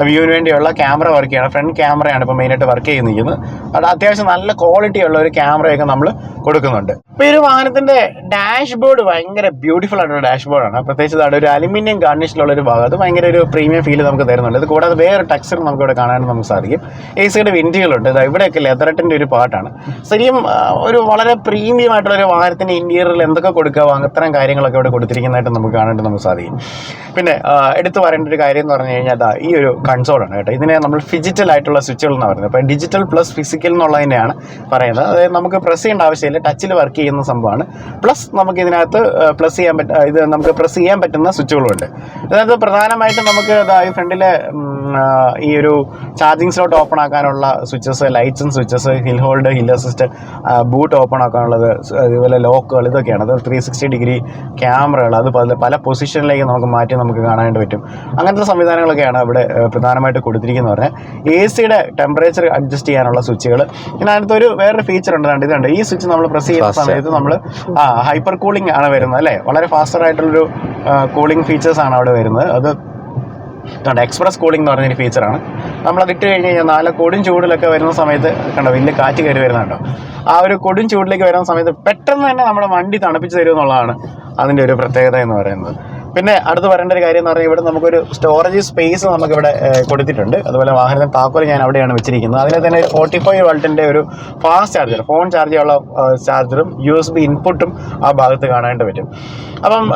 വ്യൂവിന് വേണ്ടിയുള്ള ക്യാമറ വർക്ക് ചെയ്യണം. ഫ്രണ്ട് ക്യാമറയാണ് ഇപ്പോൾ മെയിനായിട്ട് വർക്ക് ചെയ്യുന്നത്. അത് അത്യാവശ്യം നല്ല ക്വാളിറ്റി ഉള്ള ഒരു ക്യാമറയൊക്കെ നമ്മൾ കൊടുക്കുന്നുണ്ട്. ഇപ്പോൾ ഈ ഒരു വാഹനത്തിൻ്റെ ഡാഷ് ബോർഡ് ഭയങ്കര ബ്യൂട്ടിഫുൾ ആയിട്ടുള്ള ഡാഷ് ബോർഡാണ്. പ്രത്യേകിച്ച് ഒരു അലുമിനിയം ഗാർണിഷിലുള്ള ഒരു ഭാഗം, അത് ഭയങ്കര ഒരു പ്രീമിയം ഫീൽ നമുക്ക് തരുന്നുണ്ട്. ഇത് കൂടാതെ വേറെ ടെക്സ്ചർ നമുക്കിവിടെ കാണാനും നമുക്ക് സാധിക്കും. AC-യുടെ വിൻഡുകളുണ്ട്. ഇവിടെയൊക്കെ ലെതററ്റിൻ്റെ ഒരു പാർട്ടാണ്. ശരിക്കും ഒരു വളരെ പ്രീമിയം ആയിട്ടുള്ള ഒരു വാഹനത്തിൻ്റെ ഇൻറ്റീരിയറിൽ എന്തൊക്കെ കൊടുക്കുക, അത്തരം കാര്യങ്ങളൊക്കെ ഇവിടെ കൊടുത്തിരിക്കുന്നതായിട്ട് നമുക്ക് കാണാനായിട്ട് നമുക്ക് സാധിക്കും. പിന്നെ എടുത്തു പറയേണ്ട ഒരു കാര്യം എന്ന് പറഞ്ഞു കഴിഞ്ഞാൽ ഈ ഒരു കൺസോളാണ് കേട്ടോ. ഇതിനെ നമ്മൾ ഫിജിറ്റൽ ആയിട്ടുള്ള സ്വിച്ചുകൾ എന്ന് പറയുന്നത്. അപ്പോൾ ഡിജിറ്റൽ പ്ലസ് ഫിസിക്കൽ എന്നുള്ളതിനെയാണ് പറയുന്നത്. അതായത് നമുക്ക് പ്രസ് ചെയ്യേണ്ട ആവശ്യമില്ല, ടച്ചിൽ വർക്ക് ചെയ്യുന്ന സംഭവമാണ്. പ്ലസ് നമുക്ക് ഇതിനകത്ത് നമുക്ക് പ്രസ് ചെയ്യാൻ പറ്റുന്ന സ്വിച്ചുകളുണ്ട്. അതായത് പ്രധാനമായിട്ടും നമുക്ക് ഈ ഫ്രണ്ടിലെ ഈ ഒരു ചാർജിങ് സ്ലോട്ട് ഓപ്പൺ ആക്കാനുള്ള സ്വിച്ചസ്, ലൈറ്റ്സും switches, hill hold, hill assist, boot open ആക്കാനുള്ളത്, അതുപോലെ ലോക്കുകൾ, ഇതൊക്കെയാണ്. അത് 360 ഡിഗ്രി ക്യാമറകൾ, അത് പല പൊസിഷനിലേക്ക് നമുക്ക് മാറ്റി നമുക്ക് കാണാനായിട്ട് പറ്റും. അങ്ങനത്തെ സംവിധാനങ്ങളൊക്കെയാണ് ഇവിടെ പ്രധാനമായിട്ട് കൊടുത്തിരിക്കുന്നത് പറഞ്ഞാൽ. AC-യുടെ ടെമ്പറേച്ചർ അഡ്ജസ്റ്റ് ചെയ്യാനുള്ള സ്വിച്ചുകൾ. പിന്നെ അതിനകത്തൊരു വേറൊരു ഫീച്ചർ ഉണ്ട്. ഇതുണ്ട്. ഈ സ്വിച്ച് നമ്മൾ പ്രസ് ചെയ്യുന്ന സമയത്ത് നമ്മൾ ഹൈപ്പർ കൂളിംഗ് ആണ് വരുന്നത് അല്ലേ. വളരെ ഫാസ്റ്റർ ആയിട്ടുള്ളൊരു കൂളിംഗ് ഫീച്ചേഴ്സാണ് അവിടെ വരുന്നത്. അത് എക്സ്പ്രസ് കൂളിംഗ് എന്ന് പറഞ്ഞൊരു ഫീച്ചറാണ്. നമ്മളത് ഇട്ട് കഴിഞ്ഞ് കഴിഞ്ഞാൽ നല്ല കൊടും ചൂടിലൊക്കെ വരുന്ന സമയത്ത് കണ്ടോ വലിയ കാറ്റ് കയറി വരുന്നുണ്ടോ. ആ ഒരു കൊടും ചൂടിലേക്ക് വരുന്ന സമയത്ത് പെട്ടെന്ന് തന്നെ നമ്മുടെ വണ്ടി തണുപ്പിച്ച് തരും എന്നുള്ളതാണ് അതിൻ്റെ ഒരു പ്രത്യേകത എന്ന് പറയുന്നത്. പിന്നെ അടുത്ത് പറയേണ്ട ഒരു കാര്യം എന്ന് പറഞ്ഞാൽ ഇവിടെ നമുക്കൊരു സ്റ്റോറേജ് സ്പേസ് നമുക്കിവിടെ കൊടുത്തിട്ടുണ്ട്. അതുപോലെ വാഹനത്തിന് താക്കോൽ ഞാൻ അവിടെയാണ് വെച്ചിരിക്കുന്നത്. അതിനെ തന്നെ ഒരു 45 വോൾട്ടിൻ്റെ ഒരു ഫാസ്റ്റ് ചാർജർ, ഫോൺ ചാർജ് ചെയ്യാനുള്ള ചാർജറും USB ഇൻപുട്ടും ആ ഭാഗത്ത് കാണാനായിട്ട് പറ്റും. അപ്പം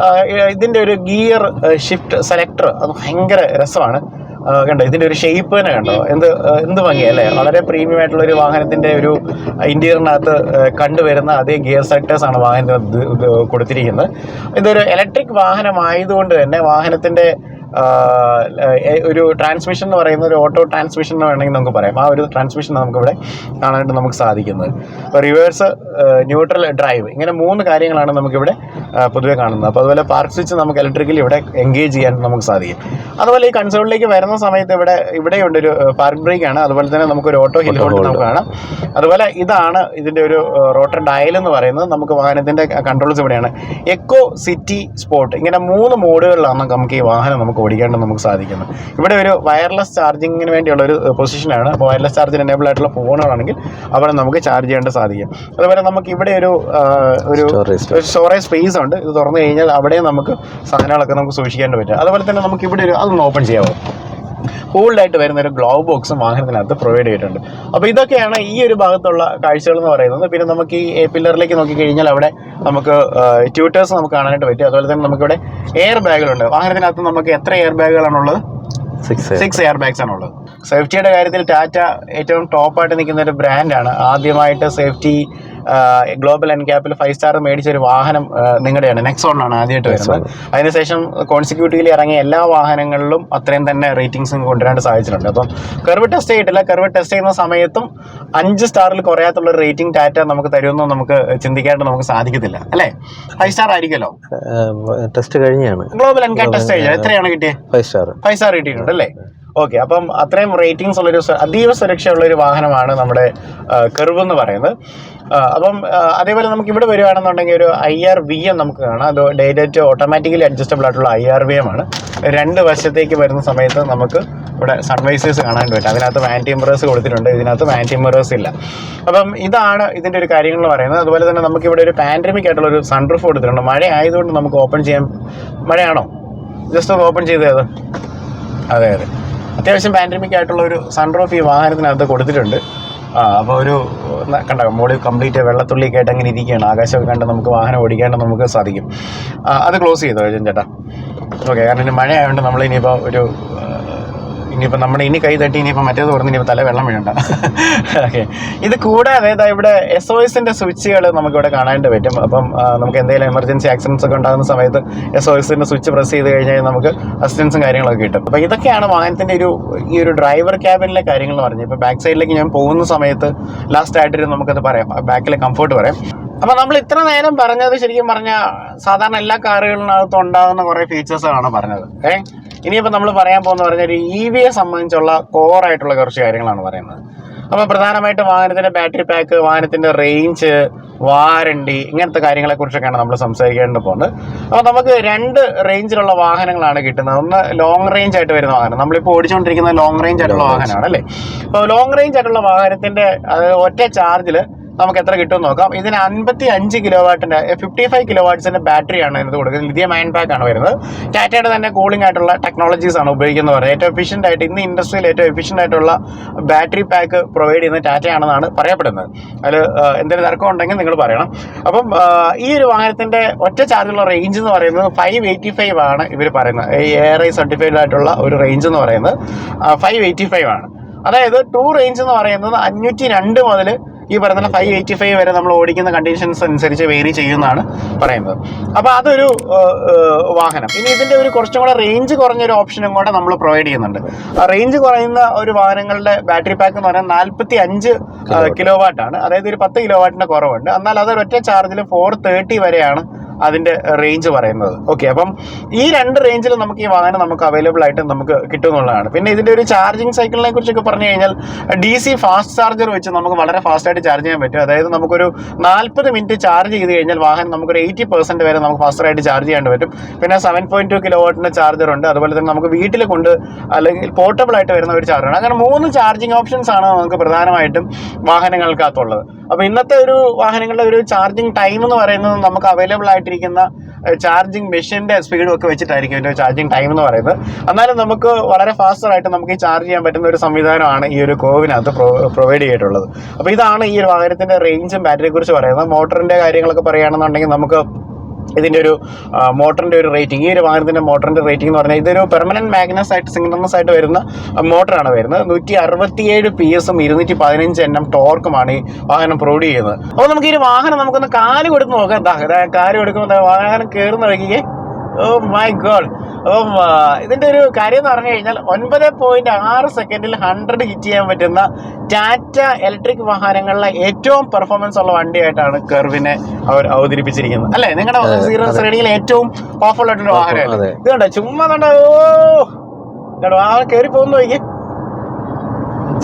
ഇതിൻ്റെ ഒരു ഗിയർ ഷിഫ്റ്റ് സെലക്ടർ അത് ഭയങ്കര രസമാണ്. കണ്ടോ ഇതിൻ്റെ ഒരു ഷേപ്പ് തന്നെ കണ്ടോ, എന്ത് ഭംഗിയല്ലേ. വളരെ പ്രീമിയം ആയിട്ടുള്ള ഒരു വാഹനത്തിൻ്റെ ഒരു ഇൻറ്റീരിയറിനകത്ത് കണ്ടുവരുന്ന അതേ ഗിയർ സെക്ടേഴ്സാണ് വാഹനത്തിന് കൊടുത്തിരിക്കുന്നത്. ഇതൊരു ഇലക്ട്രിക് വാഹനമായതുകൊണ്ട് തന്നെ വാഹനത്തിൻ്റെ ഒരു ട്രാൻസ്മിഷൻ എന്ന് പറയുന്ന ഒരു ഓട്ടോ ട്രാൻസ്മിഷൻ എന്ന് വേണമെങ്കിൽ നമുക്ക് പറയാം. ആ ഒരു ട്രാൻസ്മിഷൻ നമുക്കിവിടെ കാണാനായിട്ട് നമുക്ക് സാധിക്കുന്നത്. ഇപ്പോൾ റിവേഴ്സ്, ന്യൂട്രൽ, ഡ്രൈവ്, ഇങ്ങനെ 3 കാര്യങ്ങളാണ് നമുക്കിവിടെ പൊതുവെ കാണുന്നത്. അപ്പോൾ അതുപോലെ പാർക്ക് സ്വിച്ച് നമുക്ക് ഇലക്ട്രിക്കലി ഇവിടെ എൻഗേജ് ചെയ്യാൻ നമുക്ക് സാധിക്കും. അതുപോലെ ഈ കൺസോളിലേക്ക് വരുന്ന സമയത്ത് ഇവിടെയുണ്ട് ഒരു പാർക്ക് ബ്രേക്കാണ്. അതുപോലെ തന്നെ നമുക്കൊരു ഓട്ടോ ഹിൽ ഹോൾഡ് നമുക്ക് കാണാം. അതുപോലെ ഇതാണ് ഇതിൻ്റെ ഒരു റോട്ടർ ഡയൽ എന്ന് പറയുന്നത്. നമുക്ക് വാഹനത്തിൻ്റെ കൺട്രോൾസ് ഇവിടെയാണ്. എക്കോ, സിറ്റി, സ്പോർട്ട്, ഇങ്ങനെ 3 മോഡുകളിലാണ് നമുക്ക് ഈ വാഹനം നമുക്ക് ഓടിക്കാണ്ട് നമുക്ക് സാധിക്കുന്നത്. ഇവിടെ ഒരു വയർലെസ് ചാർജിങ്ങിന് വേണ്ടിയുള്ള ഒരു പൊസിഷനാണ്. അപ്പോൾ വയർലെസ് ചാർജിന് എനേബിൾ ആയിട്ടുള്ള ഫോണുകളാണെങ്കിൽ അവിടെ നമുക്ക് ചാർജ് ചെയ്യാണ്ട് സാധിക്കും. അതുപോലെ നമുക്ക് ഇവിടെ ഒരു സ്റ്റോറേജ് സ്പേസ് ഉണ്ട്. ഇത് തുറന്നു കഴിഞ്ഞാൽ അവിടെ നമുക്ക് സാധനങ്ങളൊക്കെ നമുക്ക് സൂക്ഷിക്കേണ്ടി പറ്റും. അതുപോലെ തന്നെ നമുക്ക് ഇവിടെ അതൊന്ന് ഓപ്പൺ ചെയ്യാമോ. കൂൾഡായിട്ട് വരുന്ന ഒരു ഗ്ലൗ ബോക്സും വാഹനത്തിനകത്ത് പ്രൊവൈഡ് ചെയ്തിട്ടുണ്ട്. അപ്പോൾ ഇതൊക്കെയാണ് ഈ ഒരു ഭാഗത്തുള്ള കാഴ്ചകൾ എന്ന് പറയുന്നത്. പിന്നെ നമുക്ക് ഈ പില്ലറിലേക്ക് നോക്കിക്കഴിഞ്ഞാൽ അവിടെ നമുക്ക് ട്യൂട്ടേഴ്സ് നമുക്ക് കാണാനായിട്ട് പറ്റും. അതുപോലെ തന്നെ നമുക്കിവിടെ എയർ ബാഗുകളുണ്ട്. വാഹനത്തിനകത്ത് നമുക്ക് എത്ര എയർ ബാഗുകളാണുള്ളത്? 6 എയർ ബാഗ്സ് ആണുള്ളത്. സേഫ്റ്റിയുടെ കാര്യത്തിൽ ടാറ്റ ഏറ്റവും ടോപ്പായിട്ട് നിൽക്കുന്ന ഒരു ബ്രാൻഡാണ്. ആദ്യമായിട്ട് സേഫ്റ്റി ഗ്ലോബൽ എൻക്യാപ്പിൽ 5 സ്റ്റാർ മേടിച്ച ഒരു വാഹനം നിങ്ങളുടെയാണ്. നെക്സോണിലാണ് ആദ്യമായിട്ട് വരുന്നത്. അതിനുശേഷം കോൺസിക്യൂട്ടീവ്ലി ഇറങ്ങിയ എല്ലാ വാഹനങ്ങളിലും അത്രയും തന്നെ റേറ്റിംഗ്സും കൊണ്ടുവരാൻ സാധിച്ചിട്ടുണ്ട്. അപ്പം കർവ് ടെസ്റ്റ് ചെയ്തിട്ടില്ല. കർവ് ടെസ്റ്റ് ചെയ്യുന്ന സമയത്തും 5 സ്റ്റാറിൽ കുറയാത്തുള്ള റേറ്റിംഗ് ടാറ്റ നമുക്ക് തരുമെന്ന് നമുക്ക് ചിന്തിക്കാണ്ട് നമുക്ക് സാധിക്കത്തില്ല അല്ലേ. 5 സ്റ്റാർ ആയിരിക്കുമല്ലോ. ടെസ്റ്റ് കഴിഞ്ഞാണ് ഗ്ലോബൽ എൻക്യാപ്പ് ടെസ്റ്റ് കഴിഞ്ഞാൽ എത്രയാണ് കിട്ടിയത്? 5 സ്റ്റാർ കിട്ടിയിട്ടുണ്ട് അല്ലേ. ഓക്കെ. അപ്പം അത്രയും റേറ്റിംഗ്സ് ഉള്ളൊരു അതീവ സുരക്ഷയുള്ളൊരു വാഹനമാണ് നമ്മുടെ കർവ് എന്ന് പറയുന്നത്. അപ്പം അതേപോലെ നമുക്ക് ഇവിടെ വരികയാണെന്നുണ്ടെങ്കിൽ ഒരു IRVM നമുക്ക് കാണാം. അത് ഡേറ്റ് ഓട്ടോമാറ്റിക്കലി അഡ്ജസ്റ്റബിൾ ആയിട്ടുള്ള IRVM ആണ്. 2 വശത്തേക്ക് വരുന്ന സമയത്ത് നമുക്ക് ഇവിടെ സൺവൈസേഴ്സ് കാണാൻ പറ്റും. അതിനകത്ത് ആൻറ്റി മിറേഴ്സ് കൊടുത്തിട്ടുണ്ട്. ഇതിനകത്ത് ആൻറ്റി മിറേഴ്സ് ഇല്ല. അപ്പം ഇതാണ് ഇതിൻ്റെ ഒരു കാര്യങ്ങൾ എന്ന് പറയുന്നത്. അതുപോലെ തന്നെ നമുക്കിവിടെ ഒരു പാൻഡമിക് ആയിട്ടുള്ള ഒരു സൺറൂഫ് കൊടുത്തിട്ടുണ്ട്. മഴ ആയതുകൊണ്ട് നമുക്ക് ഓപ്പൺ ചെയ്യാൻ. മഴയാണോ? ജസ്റ്റ് ഒന്ന് ഓപ്പൺ ചെയ്തത്. അതെ, അത്യാവശ്യം പാൻഡമിക് ആയിട്ടുള്ള ഒരു സൺറൂഫ് ഈ വാഹനത്തിനകത്ത് കൊടുത്തിട്ടുണ്ട്. അപ്പോൾ ഒരു കണ്ട മോളിൽ കംപ്ലീറ്റ് വെള്ളത്തുള്ളിയൊക്കെ ആയിട്ട് അങ്ങനെ ഇരിക്കുകയാണ്. ആകാശമൊക്കെ കണ്ട് നമുക്ക് വാഹനം ഓടിക്കാണ്ട് നമുക്ക് സാധിക്കും. അത് ക്ലോസ് ചെയ്തോ ചേട്ടാ. ഓക്കെ. കാരണം ഇനി മഴ ആയതുകൊണ്ട് നമ്മൾ ഇനിയിപ്പോൾ നമ്മുടെ കൈ തട്ടി ഇനിയിപ്പോൾ മറ്റേത് തുറന്ന് ഇനിയിപ്പോൾ തല വെള്ളം വീഴണ്ട. ഓക്കെ. ഇത് കൂടാതെ ഇവിടെ SOSൻ്റെ സ്വിച്ചുകൾ നമുക്കിവിടെ കാണാനായിട്ട് പറ്റും. അപ്പം നമുക്ക് എന്തെങ്കിലും എമർജൻസി ആക്സിഡൻസ് ഒക്കെ ഉണ്ടാകുന്ന സമയത്ത് SOSൻ്റെ സ്വിച്ച് പ്രസ് ചെയ്ത് കഴിഞ്ഞാൽ നമുക്ക് അസിസ്റ്റൻസും കാര്യങ്ങളൊക്കെ കിട്ടും. അപ്പോൾ ഇതൊക്കെയാണ് വാഹനത്തിൻ്റെ ഈ ഒരു ഡ്രൈവർ ക്യാബിനിലെ കാര്യങ്ങൾ പറഞ്ഞത്. ഇപ്പോൾ ബാക്ക് സൈഡിലേക്ക് ഞാൻ പോകുന്ന സമയത്ത് ലാസ്റ്റ് ആയിട്ട് നമുക്കത് പറയാം, ബാക്കിലെ കംഫർട്ട് പറയാം. അപ്പോൾ നമ്മൾ ഇത്ര നേരം പറഞ്ഞത് ശരിക്കും പറഞ്ഞാൽ സാധാരണ എല്ലാ കാറുകളിനകത്തും ഉണ്ടാകുന്ന കുറേ ഫീച്ചേഴ്സാണ് പറഞ്ഞത്. ഇനിയിപ്പോൾ നമ്മൾ പറയാൻ പോകുന്ന പറഞ്ഞാൽ ഒരു EVയെ സംബന്ധിച്ചുള്ള കോറായിട്ടുള്ള കുറച്ച് കാര്യങ്ങളാണ് പറയുന്നത്. അപ്പോൾ പ്രധാനമായിട്ടും വാഹനത്തിൻ്റെ ബാറ്ററി പാക്ക്, വാഹനത്തിൻ്റെ റേഞ്ച്, വാറണ്ടി, ഇങ്ങനത്തെ കാര്യങ്ങളെക്കുറിച്ചൊക്കെയാണ് നമ്മൾ സംസാരിക്കേണ്ടി പോകുന്നത്. അപ്പോൾ നമുക്ക് 2 റേഞ്ചിലുള്ള വാഹനങ്ങളാണ് കിട്ടുന്നത്. ഒന്ന് ലോങ് റേഞ്ച് ആയിട്ട് വരുന്ന വാഹനം, നമ്മളിപ്പോൾ ഓടിച്ചുകൊണ്ടിരിക്കുന്ന ലോങ് റേഞ്ച് ആയിട്ടുള്ള വാഹനമാണ് അല്ലേ. അപ്പോൾ ലോങ് റേഞ്ച് ആയിട്ടുള്ള വാഹനത്തിൻ്റെ ഒറ്റ ചാർജിൽ നമുക്ക് എത്ര കിട്ടുമെന്ന് നോക്കാം. ഇതിന് 55 കിലോവാട്ടിൻ്റെ 55 കിലോവാട്ട്സിൻ്റെ ബാറ്ററിയാണ് ഇതിനകത്ത് കൊടുക്കുന്നത്. ലിഥിയം അയൺ പാക്ക് ആണ് വരുന്നത്. ടാറ്റയുടെ തന്നെ കൂളിംഗ് ആയിട്ടുള്ള ടെക്നോളജീസ് ആണ് ഉപയോഗിക്കുന്നത് പറയുന്നത്. ഏറ്റവും എഫിഷ്യൻ്റ് ആയിട്ട് ഇന്ന് ഇൻഡസ്ട്രിയിൽ ഏറ്റവും എഫിഷ്യൻ്റ് ആയിട്ടുള്ള ബാറ്ററി പാക്ക് പ്രൊവൈഡ് ചെയ്യുന്നത് ടാറ്റയാണെന്നാണ് പറയപ്പെടുന്നത്. അതിൽ എന്തെങ്കിലും തർക്കം ഉണ്ടെങ്കിൽ നിങ്ങൾ പറയണം. അപ്പം ഈ ഒരു വാഹനത്തിൻ്റെ ഒറ്റ ചാർജുള്ള റേഞ്ച് എന്ന് പറയുന്നത് 585 ആണ് ഇവർ പറയുന്നത്. ARAI സർട്ടിഫൈഡ് ആയിട്ടുള്ള ഒരു റേഞ്ച് എന്ന് പറയുന്നത് 585 ആണ്. അതായത് 2 റേഞ്ച് എന്ന് പറയുന്നത് 502 മുതൽ ഈ പറയുന്ന 585 വരെ നമ്മൾ ഓടിക്കുന്ന കണ്ടീഷൻസ് അനുസരിച്ച് വേരി ചെയ്യുമെന്നാണ് പറയുന്നത്. അപ്പോൾ അതൊരു വാഹനം. ഇനി ഇതിൻ്റെ ഒരു കുറച്ചും കൂടെ റേഞ്ച് കുറഞ്ഞൊരു ഓപ്ഷനും കൂടെ നമ്മൾ പ്രൊവൈഡ് ചെയ്യുന്നുണ്ട്. റേഞ്ച് കുറയുന്ന ഒരു വാഹനങ്ങളുടെ ബാറ്ററി പാക്ക് എന്ന് പറയുന്നത് 45 കിലോവാട്ടാണ്. അതായത് ഒരു 10 കിലോവാട്ടിൻ്റെ കുറവുണ്ട്. എന്നാൽ അതൊരു ഒറ്റ ചാർജിൽ 430 വരെയാണ് അതിൻ്റെ റേഞ്ച് പറയുന്നത്. ഓക്കെ, അപ്പം ഈ 2 റേഞ്ചിൽ നമുക്ക് ഈ വാഹനം നമുക്ക് അവൈലബിൾ ആയിട്ട് നമുക്ക് കിട്ടുമെന്നുള്ളതാണ്. പിന്നെ ഇതിൻ്റെ ഒരു ചാർജിങ് സൈക്കിളിനെ കുറിച്ചൊക്കെ പറഞ്ഞു കഴിഞ്ഞാൽ DC ഫാസ്റ്റ് ചാർജർ വെച്ച് നമുക്ക് വളരെ ഫാസ്റ്റായിട്ട് ചാർജ് ചെയ്യാൻ പറ്റും. അതായത് നമുക്കൊരു 40 മിനിറ്റ് ചാർജ് ചെയ്ത് കഴിഞ്ഞാൽ വാഹനം നമുക്കൊരു 80% വരെ നമുക്ക് ഫാസ്റ്ററായിട്ട് ചാർജ് ചെയ്യാൻ പറ്റും. പിന്നെ 7.2 കിലോവാട്ടിൻ്റെ ചാർജർ ഉണ്ട്. അതുപോലെ തന്നെ നമുക്ക് വീട്ടിൽ കൊണ്ട് അല്ലെങ്കിൽ പോർട്ടബിൾ ആയിട്ട് വരുന്ന ഒരു ചാർജറാണ്. അങ്ങനെ 3 ചാർജിങ് ഓപ്ഷൻസ് ആണ് നമുക്ക് പ്രധാനമായിട്ടും വാഹനങ്ങൾക്കകത്തുള്ളത്. അപ്പോൾ ഇന്നത്തെ ഒരു വാഹനങ്ങളുടെ ഒരു ചാർജിങ് ടൈം എന്ന് പറയുന്നത് നമുക്ക് അവൈലബിൾ ആയിട്ടിരിക്കുന്ന ചാർജിങ് മെഷീൻ്റെ സ്പീഡും ഒക്കെ വെച്ചിട്ടായിരിക്കും ഇതിൻ്റെ ചാർജിങ് ടൈം എന്ന് പറയുന്നത്. എന്നാലും നമുക്ക് വളരെ ഫാസ്റ്ററായിട്ട് നമുക്ക് ഈ ചാർജ് ചെയ്യാൻ പറ്റുന്ന ഒരു സംവിധാനമാണ് ഈ ഒരു കോവിനകത്ത് പ്രൊവൈഡ് ചെയ്തിട്ടുള്ളത്. അപ്പോൾ ഇതാണ് ഈ ഒരു വാഹനത്തിൻ്റെ റേഞ്ചും ബാറ്ററിയെ കുറിച്ച് പറയുന്നത്. മോട്ടറിൻ്റെ കാര്യങ്ങളൊക്കെ പറയുകയാണെന്നുണ്ടെങ്കിൽ നമുക്ക് ഇതിൻ്റെ ഒരു മോട്ടറിൻ്റെ ഒരു റേറ്റിംഗ്, ഈ ഒരു വാഹനത്തിൻ്റെ മോട്ടറിൻ്റെ റേറ്റിംഗ് എന്ന് പറഞ്ഞാൽ ഇതൊരു പെർമനൻറ്റ് മാഗ്നസ് ആയിട്ട് സിംഗ്നസ് ആയിട്ട് വരുന്ന മോട്ടറാണ് വരുന്നത്. 167 PS 215 Nm ടോർക്കുമാണ് ഈ വാഹനം പ്രൊവൈഡ് ചെയ്യുന്നത്. അപ്പോൾ നമുക്ക് ഈ ഒരു വാഹനം നമുക്കൊന്ന് കാല് കൊടുത്ത് നോക്കാം. കാല് കൊടുക്കുമ്പോൾ വാഹനം കയറുന്ന വയ്ക്കുകയെ ഓ മൈ ഗോഡ്. അപ്പം ഇതിൻ്റെ ഒരു കാര്യം എന്ന് പറഞ്ഞു കഴിഞ്ഞാൽ 9.6 സെക്കൻഡിൽ 100 ഹിറ്റ് ചെയ്യാൻ പറ്റുന്ന ടാറ്റ ഇലക്ട്രിക് വാഹനങ്ങളിലെ ഏറ്റവും പെർഫോമൻസ് ഉള്ള വണ്ടിയായിട്ടാണ് കർവിനെ അവർ അവതരിപ്പിച്ചിരിക്കുന്നത് അല്ലേ. നിങ്ങളുടെ ശ്രേണിയിൽ ഏറ്റവും പവർഫുൾ ആയിട്ടൊരു വാഹനമല്ലേ ഇത്. കണ്ടോ ചുമ്മാ കണ്ടോ, വാഹനം കയറി പോകുന്നു നോക്കി.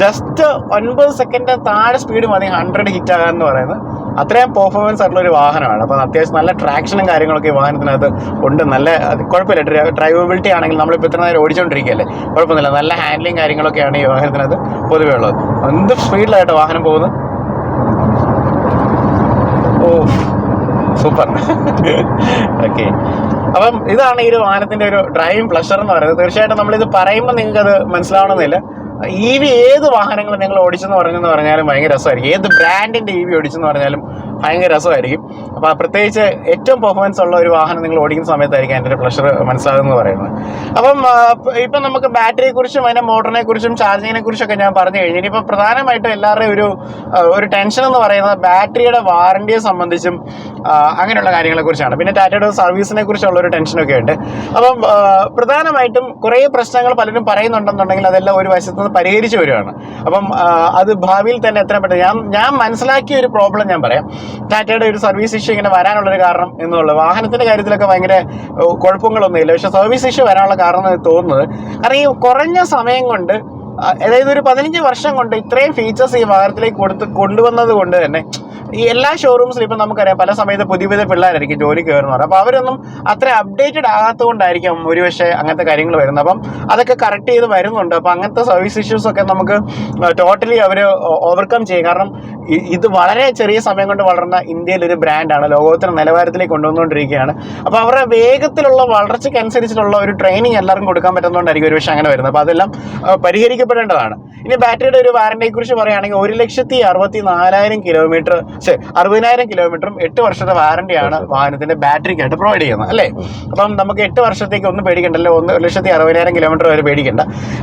ജസ്റ്റ് 9 സെക്കൻഡ് താഴെ സ്പീഡ് മതി 100 ഹിറ്റ് ആകാന്ന് പറയുന്നത്. അത്രയും പെർഫോമൻസ് ആയിട്ടുള്ള ഒരു വാഹനമാണ്. അപ്പം അത്യാവശ്യം നല്ല ട്രാക്ഷനും കാര്യങ്ങളൊക്കെ ഈ വാഹനത്തിനകത്ത് ഉണ്ട്. നല്ല കുഴപ്പമില്ല. ഡ്രൈവബിലിറ്റി ആണെങ്കിൽ നമ്മളിപ്പോൾ ഇത്ര നേരം ഓടിച്ചുകൊണ്ടിരിക്കുകയല്ലേ, കുഴപ്പമൊന്നുമില്ല. നല്ല ഹാൻഡ്ലിങ് കാര്യങ്ങളൊക്കെയാണ് ഈ വാഹനത്തിനകത്ത് പൊതുവേ ഉള്ളത്. എന്ത് സ്പീഡിലായിട്ട് വാഹനം പോകുന്നത്. ഓ സൂപ്പർ. ഓക്കെ, അപ്പം ഇതാണ് ഈ ഒരു വാഹനത്തിൻ്റെ ഒരു ഡ്രൈവിംഗ് പ്ലഷർ എന്ന് പറയുന്നത്. തീർച്ചയായിട്ടും നമ്മളിത് പറയുമ്പോൾ നിങ്ങൾക്കത് മനസ്സിലാവണമെന്നില്ല. EV ഏത് വാഹനങ്ങൾ നിങ്ങൾ ഓടിച്ചെന്ന് പറഞ്ഞാലും ഭയങ്കര രസമായിരിക്കും. ഏത് ബ്രാൻഡിൻ്റെ EV ഓടിച്ചെന്ന് പറഞ്ഞാലും ഭയങ്കര രസമായിരിക്കും. അപ്പോൾ പ്രത്യേകിച്ച് ഏറ്റവും പെർഫോമൻസ് ഉള്ള ഒരു വാഹനം നിങ്ങൾ ഓടിക്കുന്ന സമയത്തായിരിക്കും അതിൻ്റെ ഒരു പ്ലഷർ മനസ്സിലാകുന്നത് പറയുന്നത്. അപ്പം ഇപ്പം നമുക്ക് ബാറ്ററിയെക്കുറിച്ചും അതിൻ്റെ മോട്ടറിനെ കുറിച്ചും ചാർജിങ്ങിനെ കുറിച്ചൊക്കെ ഞാൻ പറഞ്ഞു കഴിഞ്ഞു. ഇനിയിപ്പോൾ പ്രധാനമായിട്ടും എല്ലാവരുടെയും ഒരു ടെൻഷൻ എന്ന് പറയുന്നത് ബാറ്ററിയുടെ വാറണ്ടിയെ സംബന്ധിച്ചും അങ്ങനെയുള്ള കാര്യങ്ങളെക്കുറിച്ചാണ്. പിന്നെ ടാറ്റയുടെ സർവീസിനെ കുറിച്ചുള്ള ഒരു ടെൻഷനൊക്കെ ഉണ്ട്. അപ്പം പ്രധാനമായിട്ടും കുറേ പ്രശ്നങ്ങൾ പലരും പറയുന്നുണ്ടെന്നുണ്ടെങ്കിൽ അതെല്ലാം ഒരു വശത്ത് നിന്ന് പരിഹരിച്ചു വരികയാണ്. അപ്പം അത് ഭാവിയിൽ തന്നെ എത്രയും പെട്ടെന്ന് ഞാൻ മനസ്സിലാക്കിയ ഒരു പ്രോബ്ലം ഞാൻ പറയാം. ടാറ്റയുടെ ഒരു സർവീസ് ഇഷ്യൂ ഇങ്ങനെ വരാനുള്ളൊരു കാരണം എന്നുള്ളത് വാഹനത്തിൻ്റെ കാര്യത്തിലൊക്കെ ഭയങ്കര കുഴപ്പങ്ങളൊന്നുമില്ല. പക്ഷേ സർവീസ് ഇഷ്യൂ വരാനുള്ള കാരണം എന്ന് തോന്നുന്നത് കാരണം ഈ കുറഞ്ഞ സമയം കൊണ്ട്, അതായത് ഒരു 15 വർഷം കൊണ്ട് ഇത്രയും ഫീച്ചേഴ്സ് ഈ വാഹനത്തിലേക്ക് കൊണ്ടുവന്നത് കൊണ്ട് തന്നെ ഈ എല്ലാ ഷോറൂംസിലും ഇപ്പം നമുക്കറിയാം പല സമയത്ത് പുതിയ പിള്ളേരായിരിക്കും ജോലി കയറുന്നത്. അപ്പോൾ അവരൊന്നും അത്ര അപ്ഡേറ്റഡ് ആകാത്തത് കൊണ്ടായിരിക്കും ഒരുപക്ഷെ അങ്ങനത്തെ കാര്യങ്ങൾ വരുന്നത്. അപ്പം അതൊക്കെ കറക്റ്റ് ചെയ്ത് വരുന്നുണ്ട്. അപ്പോൾ അങ്ങനത്തെ സർവീസ് ഇഷ്യൂസൊക്കെ നമുക്ക് ടോട്ടലി അവർ ഓവർകം ചെയ്യും. കാരണം ഇത് വളരെ ചെറിയ സമയം കൊണ്ട് വളർന്ന ഇന്ത്യയിലൊരു ബ്രാൻഡാണ്, ലോകോത്തര നിലവാരത്തിലേക്ക് കൊണ്ടുവന്നുകൊണ്ടിരിക്കുകയാണ്. അപ്പോൾ അവരുടെ വേഗത്തിലുള്ള വളർച്ചയ്ക്കനുസരിച്ചിട്ടുള്ള ഒരു ട്രെയിനിങ് എല്ലാവർക്കും കൊടുക്കാൻ പറ്റുന്നതുകൊണ്ടായിരിക്കും ഒരുപക്ഷെ അങ്ങനെ വരുന്നത്. അപ്പോൾ അതെല്ലാം പരിഹരിക്കപ്പെടേണ്ടതാണ്. ഇനി ബാറ്ററിയുടെ ഒരു വാറണ്ടിയെ കുറിച്ച് പറയുകയാണെങ്കിൽ 1,64,000 കിലോമീറ്റർ 60,000 കിലോമീറ്ററും 8 വർഷത്തെ വാറണ്ടിയാണ് വാഹനത്തിന്റെ ബാറ്ററിക്കായിട്ട് പ്രൊവൈഡ് ചെയ്യുന്നത് അല്ലേ. അപ്പം നമുക്ക് 8 വർഷത്തേക്ക് ഒന്നും പേടിക്കണ്ടല്ലോ. 1,60,000 കിലോമീറ്റർ വരെ പേടിക്കണ്ട.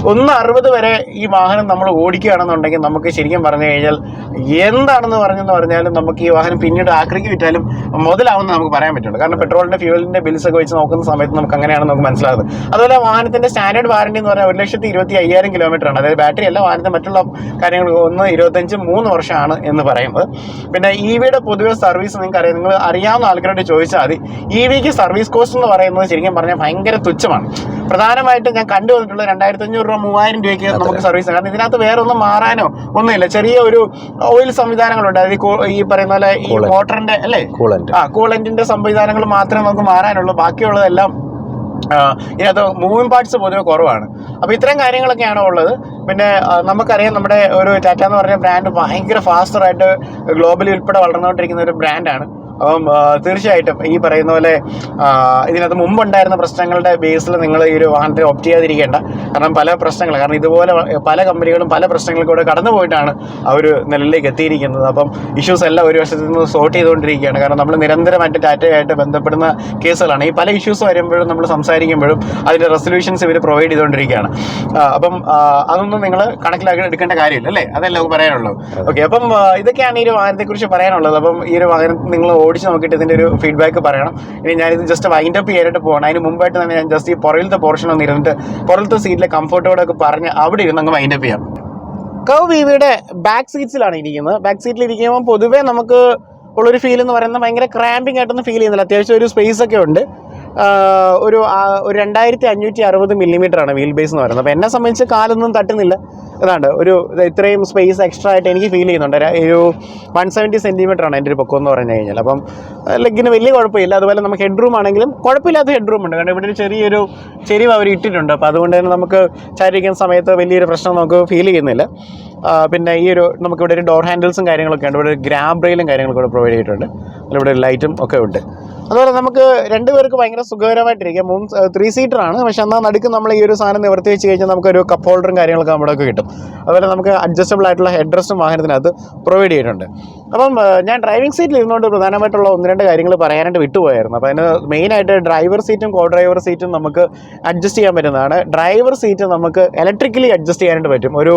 160 വരെ ഈ വാഹനം നമ്മൾ ഓടിക്കുകയാണെന്നുണ്ടെങ്കിൽ നമുക്ക് ശരിക്കും പറഞ്ഞു കഴിഞ്ഞാൽ എന്താണെന്ന് പറഞ്ഞാലും നമുക്ക് ഈ വാഹനം പിന്നീട് ആക്രിക്ക് വിറ്റാലും മുതലാവുന്ന നമുക്ക് പറയാൻ പറ്റുള്ളൂ. കാരണം പെട്രോളിന്റെ ഫ്യൂവലിന്റെ ബിൽസ് ഒക്കെ വെച്ച് നോക്കുന്ന സമയത്ത് നമുക്ക് അങ്ങനെയാണ് നമുക്ക് മനസ്സിലാകുന്നത്. അതുപോലെ വാഹനത്തിന്റെ സ്റ്റാൻഡേർഡ് വാറണ്ടി എന്ന് പറഞ്ഞാൽ 1,25,000 കിലോമീറ്റർ ആണ്. അതായത് ബാറ്ററി അല്ല, വാഹനത്തിന്റെ മറ്റുള്ള കാര്യങ്ങൾ 1, 25, 3 വർഷമാണ് എന്ന് പറയുന്നത്. പിന്നെ പിന്നെ EVയുടെ പൊതുവെ സർവീസ് നിങ്ങൾക്ക് അറിയാം, നിങ്ങൾ അറിയാവുന്ന ആൾക്കാരോട് ചോദിച്ചാൽ മതി. EVക്ക് സർവീസ് കോസ്റ്റ് എന്ന് പറയുന്നത് ശരിക്കും പറഞ്ഞാൽ ഭയങ്കര തുച്ഛമാണ്. പ്രധാനമായിട്ടും ഞാൻ കണ്ടുവന്നിട്ടുള്ള 2500 രൂപ 3000 രൂപയ്ക്ക് നമുക്ക് സർവീസ്. കാരണം ഇതിനകത്ത് വേറെ ഒന്നും മാറാനോ ഒന്നുമില്ല. ചെറിയ ഒരു ഓയിൽ സംവിധാനങ്ങളുണ്ട്, അതായത് ഈ പറയുന്ന പോലെ ഈ മോട്ടറിന്റെ അല്ലേ കൂളന്റിന്റെ സംവിധാനങ്ങൾ മാത്രമേ നമുക്ക് മാറാനുള്ളൂ. ബാക്കിയുള്ളതെല്ലാം ഇതിനകത്ത് മൂവിങ് പാർട്സ് പൊതുവെ കുറവാണ്. അപ്പോൾ ഇത്രയും കാര്യങ്ങളൊക്കെയാണ് ഉള്ളത്. പിന്നെ നമുക്കറിയാം നമ്മുടെ ഒരു ടാറ്റ എന്ന് പറഞ്ഞ ബ്രാൻഡ് ഭയങ്കര ഫാസ്റ്ററായിട്ട് ഗ്ലോബലി ഉൾപ്പെടെ വളർന്നുകൊണ്ടിരിക്കുന്ന ഒരു ബ്രാൻഡാണ്. അപ്പം തീർച്ചയായിട്ടും ഈ പറയുന്ന പോലെ ഇതിനകത്ത് മുമ്പുണ്ടായിരുന്ന പ്രശ്നങ്ങളുടെ ബേസിൽ നിങ്ങൾ ഈ ഒരു വാഹനത്തെ ഓപ്റ്റ് ചെയ്യാതിരിക്കേണ്ട. കാരണം പല പ്രശ്നങ്ങൾ, കാരണം ഇതുപോലെ പല കമ്പനികളും പല പ്രശ്നങ്ങളിലൂടെ കടന്നു പോയിട്ടാണ് ആ ഒരു നിലയിലേക്ക് എത്തിയിരിക്കുന്നത്. അപ്പം ഇഷ്യൂസ് എല്ലാം ഒരു വശത്ത് നിന്ന് സോർട്ട് ചെയ്തുകൊണ്ടിരിക്കുകയാണ്. കാരണം നമ്മൾ നിരന്തരമായിട്ട് ടാറ്റയായിട്ട് ബന്ധപ്പെടുന്ന കേസുകളാണ്. ഈ പല ഇഷ്യൂസ് വരുമ്പോഴും നമ്മൾ സംസാരിക്കുമ്പോഴും അതിൻ്റെ റെസൊല്യൂഷൻസ് ഇവർ പ്രൊവൈഡ് ചെയ്തുകൊണ്ടിരിക്കുകയാണ്. അപ്പം അതൊന്നും നിങ്ങൾ കണക്കിലാക്കി എടുക്കേണ്ട കാര്യമില്ല അല്ലേ, അതല്ല നമുക്ക് പറയാനുള്ളൂ. ഓക്കെ, അപ്പം ഇതൊക്കെയാണ് ഈ ഒരു വാഹനത്തെക്കുറിച്ച് പറയാനുള്ളത്. അപ്പം ഈ ഒരു വാഹനം നിങ്ങൾ ഓടിച്ച് നോക്കിയിട്ട് ഇതിൻ്റെ ഒരു ഫീഡ്ബാക്ക് പറയണം. ഇനി ഞാനിത് ജസ്റ്റ് വൈൻഡ് അപ്പ് ചെയ്യാനായിട്ട് പോകണം. അതിന് മുമ്പായിട്ട് തന്നെ ഞാൻ ജസ്റ്റ് ഈ പുറകിലത്തെ പോർഷൻ ഒന്ന് ഇരുന്നിട്ട് പുറത്തെ സീറ്റിലെ കംഫർട്ടോടൊക്കെ പറഞ്ഞ് അവിടെ ഇരുന്ന് അങ്ങ് വൈൻഡ് അപ്പ് ചെയ്യാം. കർവ് EVയുടെ ബാക്ക് സീറ്റ്സിലാണ് ഇരിക്കുന്നത്. ബാക്ക് സീറ്റിൽ ഇരിക്കുമ്പോൾ പൊതുവേ നമുക്ക് ഉള്ളൊരു ഫീൽ എന്ന് പറയുന്നത് ഭയങ്കര ക്രാമ്പിംഗ് ആയിട്ടൊന്നും ഫീൽ ചെയ്യുന്നില്ല. അത്യാവശ്യം ഒരു സ്പേസ് ഒക്കെ ഉണ്ട്. ഒരു 2560 മില്ലിമീറ്ററാണ് വീൽ ബേസ് എന്ന് പറയുന്നത്. അപ്പോൾ എന്നെ സംബന്ധിച്ച് കാലൊന്നും തട്ടുന്നില്ല. അതാണ്ട് ഒരു ഇത്രയും സ്പേസ് എക്സ്ട്രാ ആയിട്ട് എനിക്ക് ഫീൽ ചെയ്യുന്നുണ്ട്. ഒരു 170 സെൻറ്റിമീറ്ററാണ് എൻ്റെ ഒരു പൊക്കം എന്ന് പറഞ്ഞു കഴിഞ്ഞാൽ. അപ്പം ലെഗിന് വലിയ കുഴപ്പമില്ല. അതുപോലെ നമുക്ക് ഹെഡ് റൂം ആണെങ്കിലും കുഴപ്പമില്ലാത്ത ഹെഡ് റൂം ഉണ്ട്. കാരണം ഇവിടെ ഒരു ചെറിയൊരു ചെരിവ് അവർ ഇട്ടിട്ടുണ്ട്. അപ്പോൾ അതുകൊണ്ട് തന്നെ നമുക്ക് ചാരിക്കുന്ന സമയത്ത് വലിയൊരു പ്രശ്നം നമുക്ക് ഫീൽ ചെയ്യുന്നില്ല. പിന്നെ ഈ ഒരു നമുക്കിവിടെ ഒരു ഡോർ ഹാൻഡിൽസും കാര്യങ്ങളൊക്കെ ഉണ്ട്. ഇവിടെ ഒരു ഗ്രാബ് റെയിലും കാര്യങ്ങളൊക്കെ ഇവിടെ പ്രൊവൈഡ് ചെയ്തിട്ടുണ്ട്. അതിലിവിടെ ലൈറ്റും ഒക്കെ ഉണ്ട്. അതുപോലെ നമുക്ക് രണ്ടുപേർക്ക് ഭയങ്കര സുഖകരമായിട്ടിരിക്കാം. 3 സീറ്ററാണ്. പക്ഷെ എന്നാൽ നടുക്ക് നമ്മൾ ഈ ഒരു സാധനം നിവർത്തി വെച്ച് കഴിഞ്ഞാൽ നമുക്കൊരു കപ്പ് ഹോൾഡറും കാര്യങ്ങളൊക്കെ നമ്മുടെയൊക്കെ കിട്ടും. അതുപോലെ നമുക്ക് അഡ്ജസ്റ്റബിൾ ആയിട്ടുള്ള ഹെഡ് റെസ്റ്റും വാഹനത്തിനകത്ത് പ്രൊവൈഡ് ചെയ്തിട്ടുണ്ട്. അപ്പം ഞാൻ ഡ്രൈവിംഗ് സീറ്റിൽ ഇരുന്നുകൊണ്ട് പ്രധാനമായിട്ടുള്ള 1-2 കാര്യങ്ങൾ പറയാനായിട്ട് വിട്ടുപോയായിരുന്നു. അപ്പോൾ അതിന് മെയിനായിട്ട് ഡ്രൈവർ സീറ്റും കോ ഡ്രൈവർ സീറ്റും നമുക്ക് അഡ്ജസ്റ്റ് ചെയ്യാൻ പറ്റുന്നതാണ്. ഡ്രൈവർ സീറ്റ് നമുക്ക് ഇലക്ട്രിക്കലി അഡ്ജസ്റ്റ് ചെയ്യാനായിട്ട് പറ്റും. ഒരു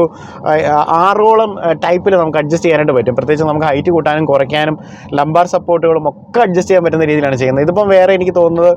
6ഓളം ടൈപ്പിൽ നമുക്ക് അഡ്ജസ്റ്റ് ചെയ്യാനായിട്ട് പറ്റും. പ്രത്യേകിച്ച് നമുക്ക് ഹൈറ്റ് കൂട്ടാനും കുറയ്ക്കാനും ലംബാർ സപ്പോർട്ടുകളും ഒക്കെ അഡ്ജസ്റ്റ് ചെയ്യാൻ പറ്റുന്ന രീതിയിലാണ് ചെയ്യുന്നത്. ഇതിപ്പം വേറെ എനിക്ക് തോന്നുന്നത്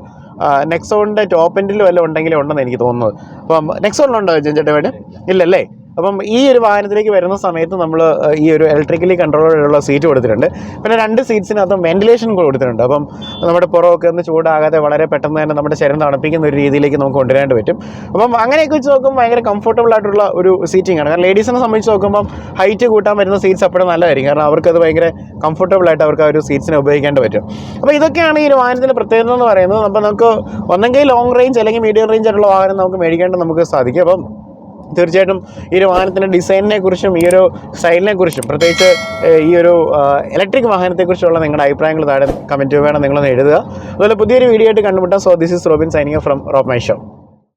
നെക്സോണിൻ്റെ ടോപ്പ് എൻഡിൽ വല്ലതും ഉണ്ടെങ്കിലേ ഉണ്ടെന്ന് എനിക്ക് തോന്നുന്നത്. അപ്പം നെക്സോണിലുണ്ടോ ചേട്ടാ വേണ്ടി? ഇല്ലല്ലേ. അപ്പം ഈ ഒരു വാഹനത്തിലേക്ക് വരുന്ന സമയത്ത് നമ്മൾ ഈ ഒരു ഇലക്ട്രിക്കലി കൺട്രോളുള്ള സീറ്റ് കൊടുത്തിട്ടുണ്ട്. പിന്നെ 2 സീറ്റ്സിനകത്ത് വെന്റിലേഷൻ കൊടുത്തിട്ടുണ്ട്. അപ്പം നമ്മുടെ പുറമൊക്കെ ഒന്ന് ചൂടാകാതെ വളരെ പെട്ടെന്ന് തന്നെ നമ്മുടെ ശരീരം തണുപ്പിക്കുന്ന ഒരു രീതിയിലേക്ക് നമുക്ക് കൊണ്ടുവരാനായിട്ട് പറ്റും. അപ്പം അങ്ങനെയൊക്കെ വെച്ച് നോക്കുമ്പോൾ ഭയങ്കര കംഫർട്ടബിൾ ആയിട്ടുള്ള ഒരു സീറ്റിംഗ് ആണ്. കാരണം ലേഡീസിനെ സംബന്ധിച്ച് നോക്കുമ്പം ഹൈറ്റ് കൂട്ടാൻ വരുന്ന സീറ്റ്സ് എപ്പോഴും നല്ലതായിരിക്കും. കാരണം അവർക്കത് ഭയങ്കര കംഫർട്ടബിളായിട്ട് അവർക്ക് ആ ഒരു സീറ്റ്സിനെ ഉപയോഗിക്കേണ്ടി പറ്റും. അപ്പോൾ ഇതൊക്കെയാണ് ഈ ഒരു വാഹനത്തിൻ്റെ പ്രത്യേകത എന്ന് പറയുന്നത്. അപ്പോൾ നമുക്ക് ഒന്നെങ്കിൽ ലോങ് റേഞ്ച് അല്ലെങ്കിൽ മീഡിയം റേഞ്ച് ആയിട്ടുള്ള വാഹനം നമുക്ക് മേടിക്കേണ്ടത് നമുക്ക് സാധിക്കും. അപ്പം തീർച്ചയായിട്ടും ഈ ഒരു വാഹനത്തിൻ്റെ ഡിസൈനിനെ കുറിച്ചും ഈ ഒരു സ്റ്റൈലിനെ കുറിച്ചും പ്രത്യേകിച്ച് ഈ ഒരു ഇലക്ട്രിക് വാഹനത്തെക്കുറിച്ചുള്ള നിങ്ങളുടെ അഭിപ്രായങ്ങൾ താഴെ കമൻറ്റ് വേണം നിങ്ങളൊന്ന് എഴുതുക. അതുപോലെ പുതിയൊരു വീഡിയോ ആയിട്ട് കണ്ടുമുട്ടാം. So this is Robin signing from Rob my show.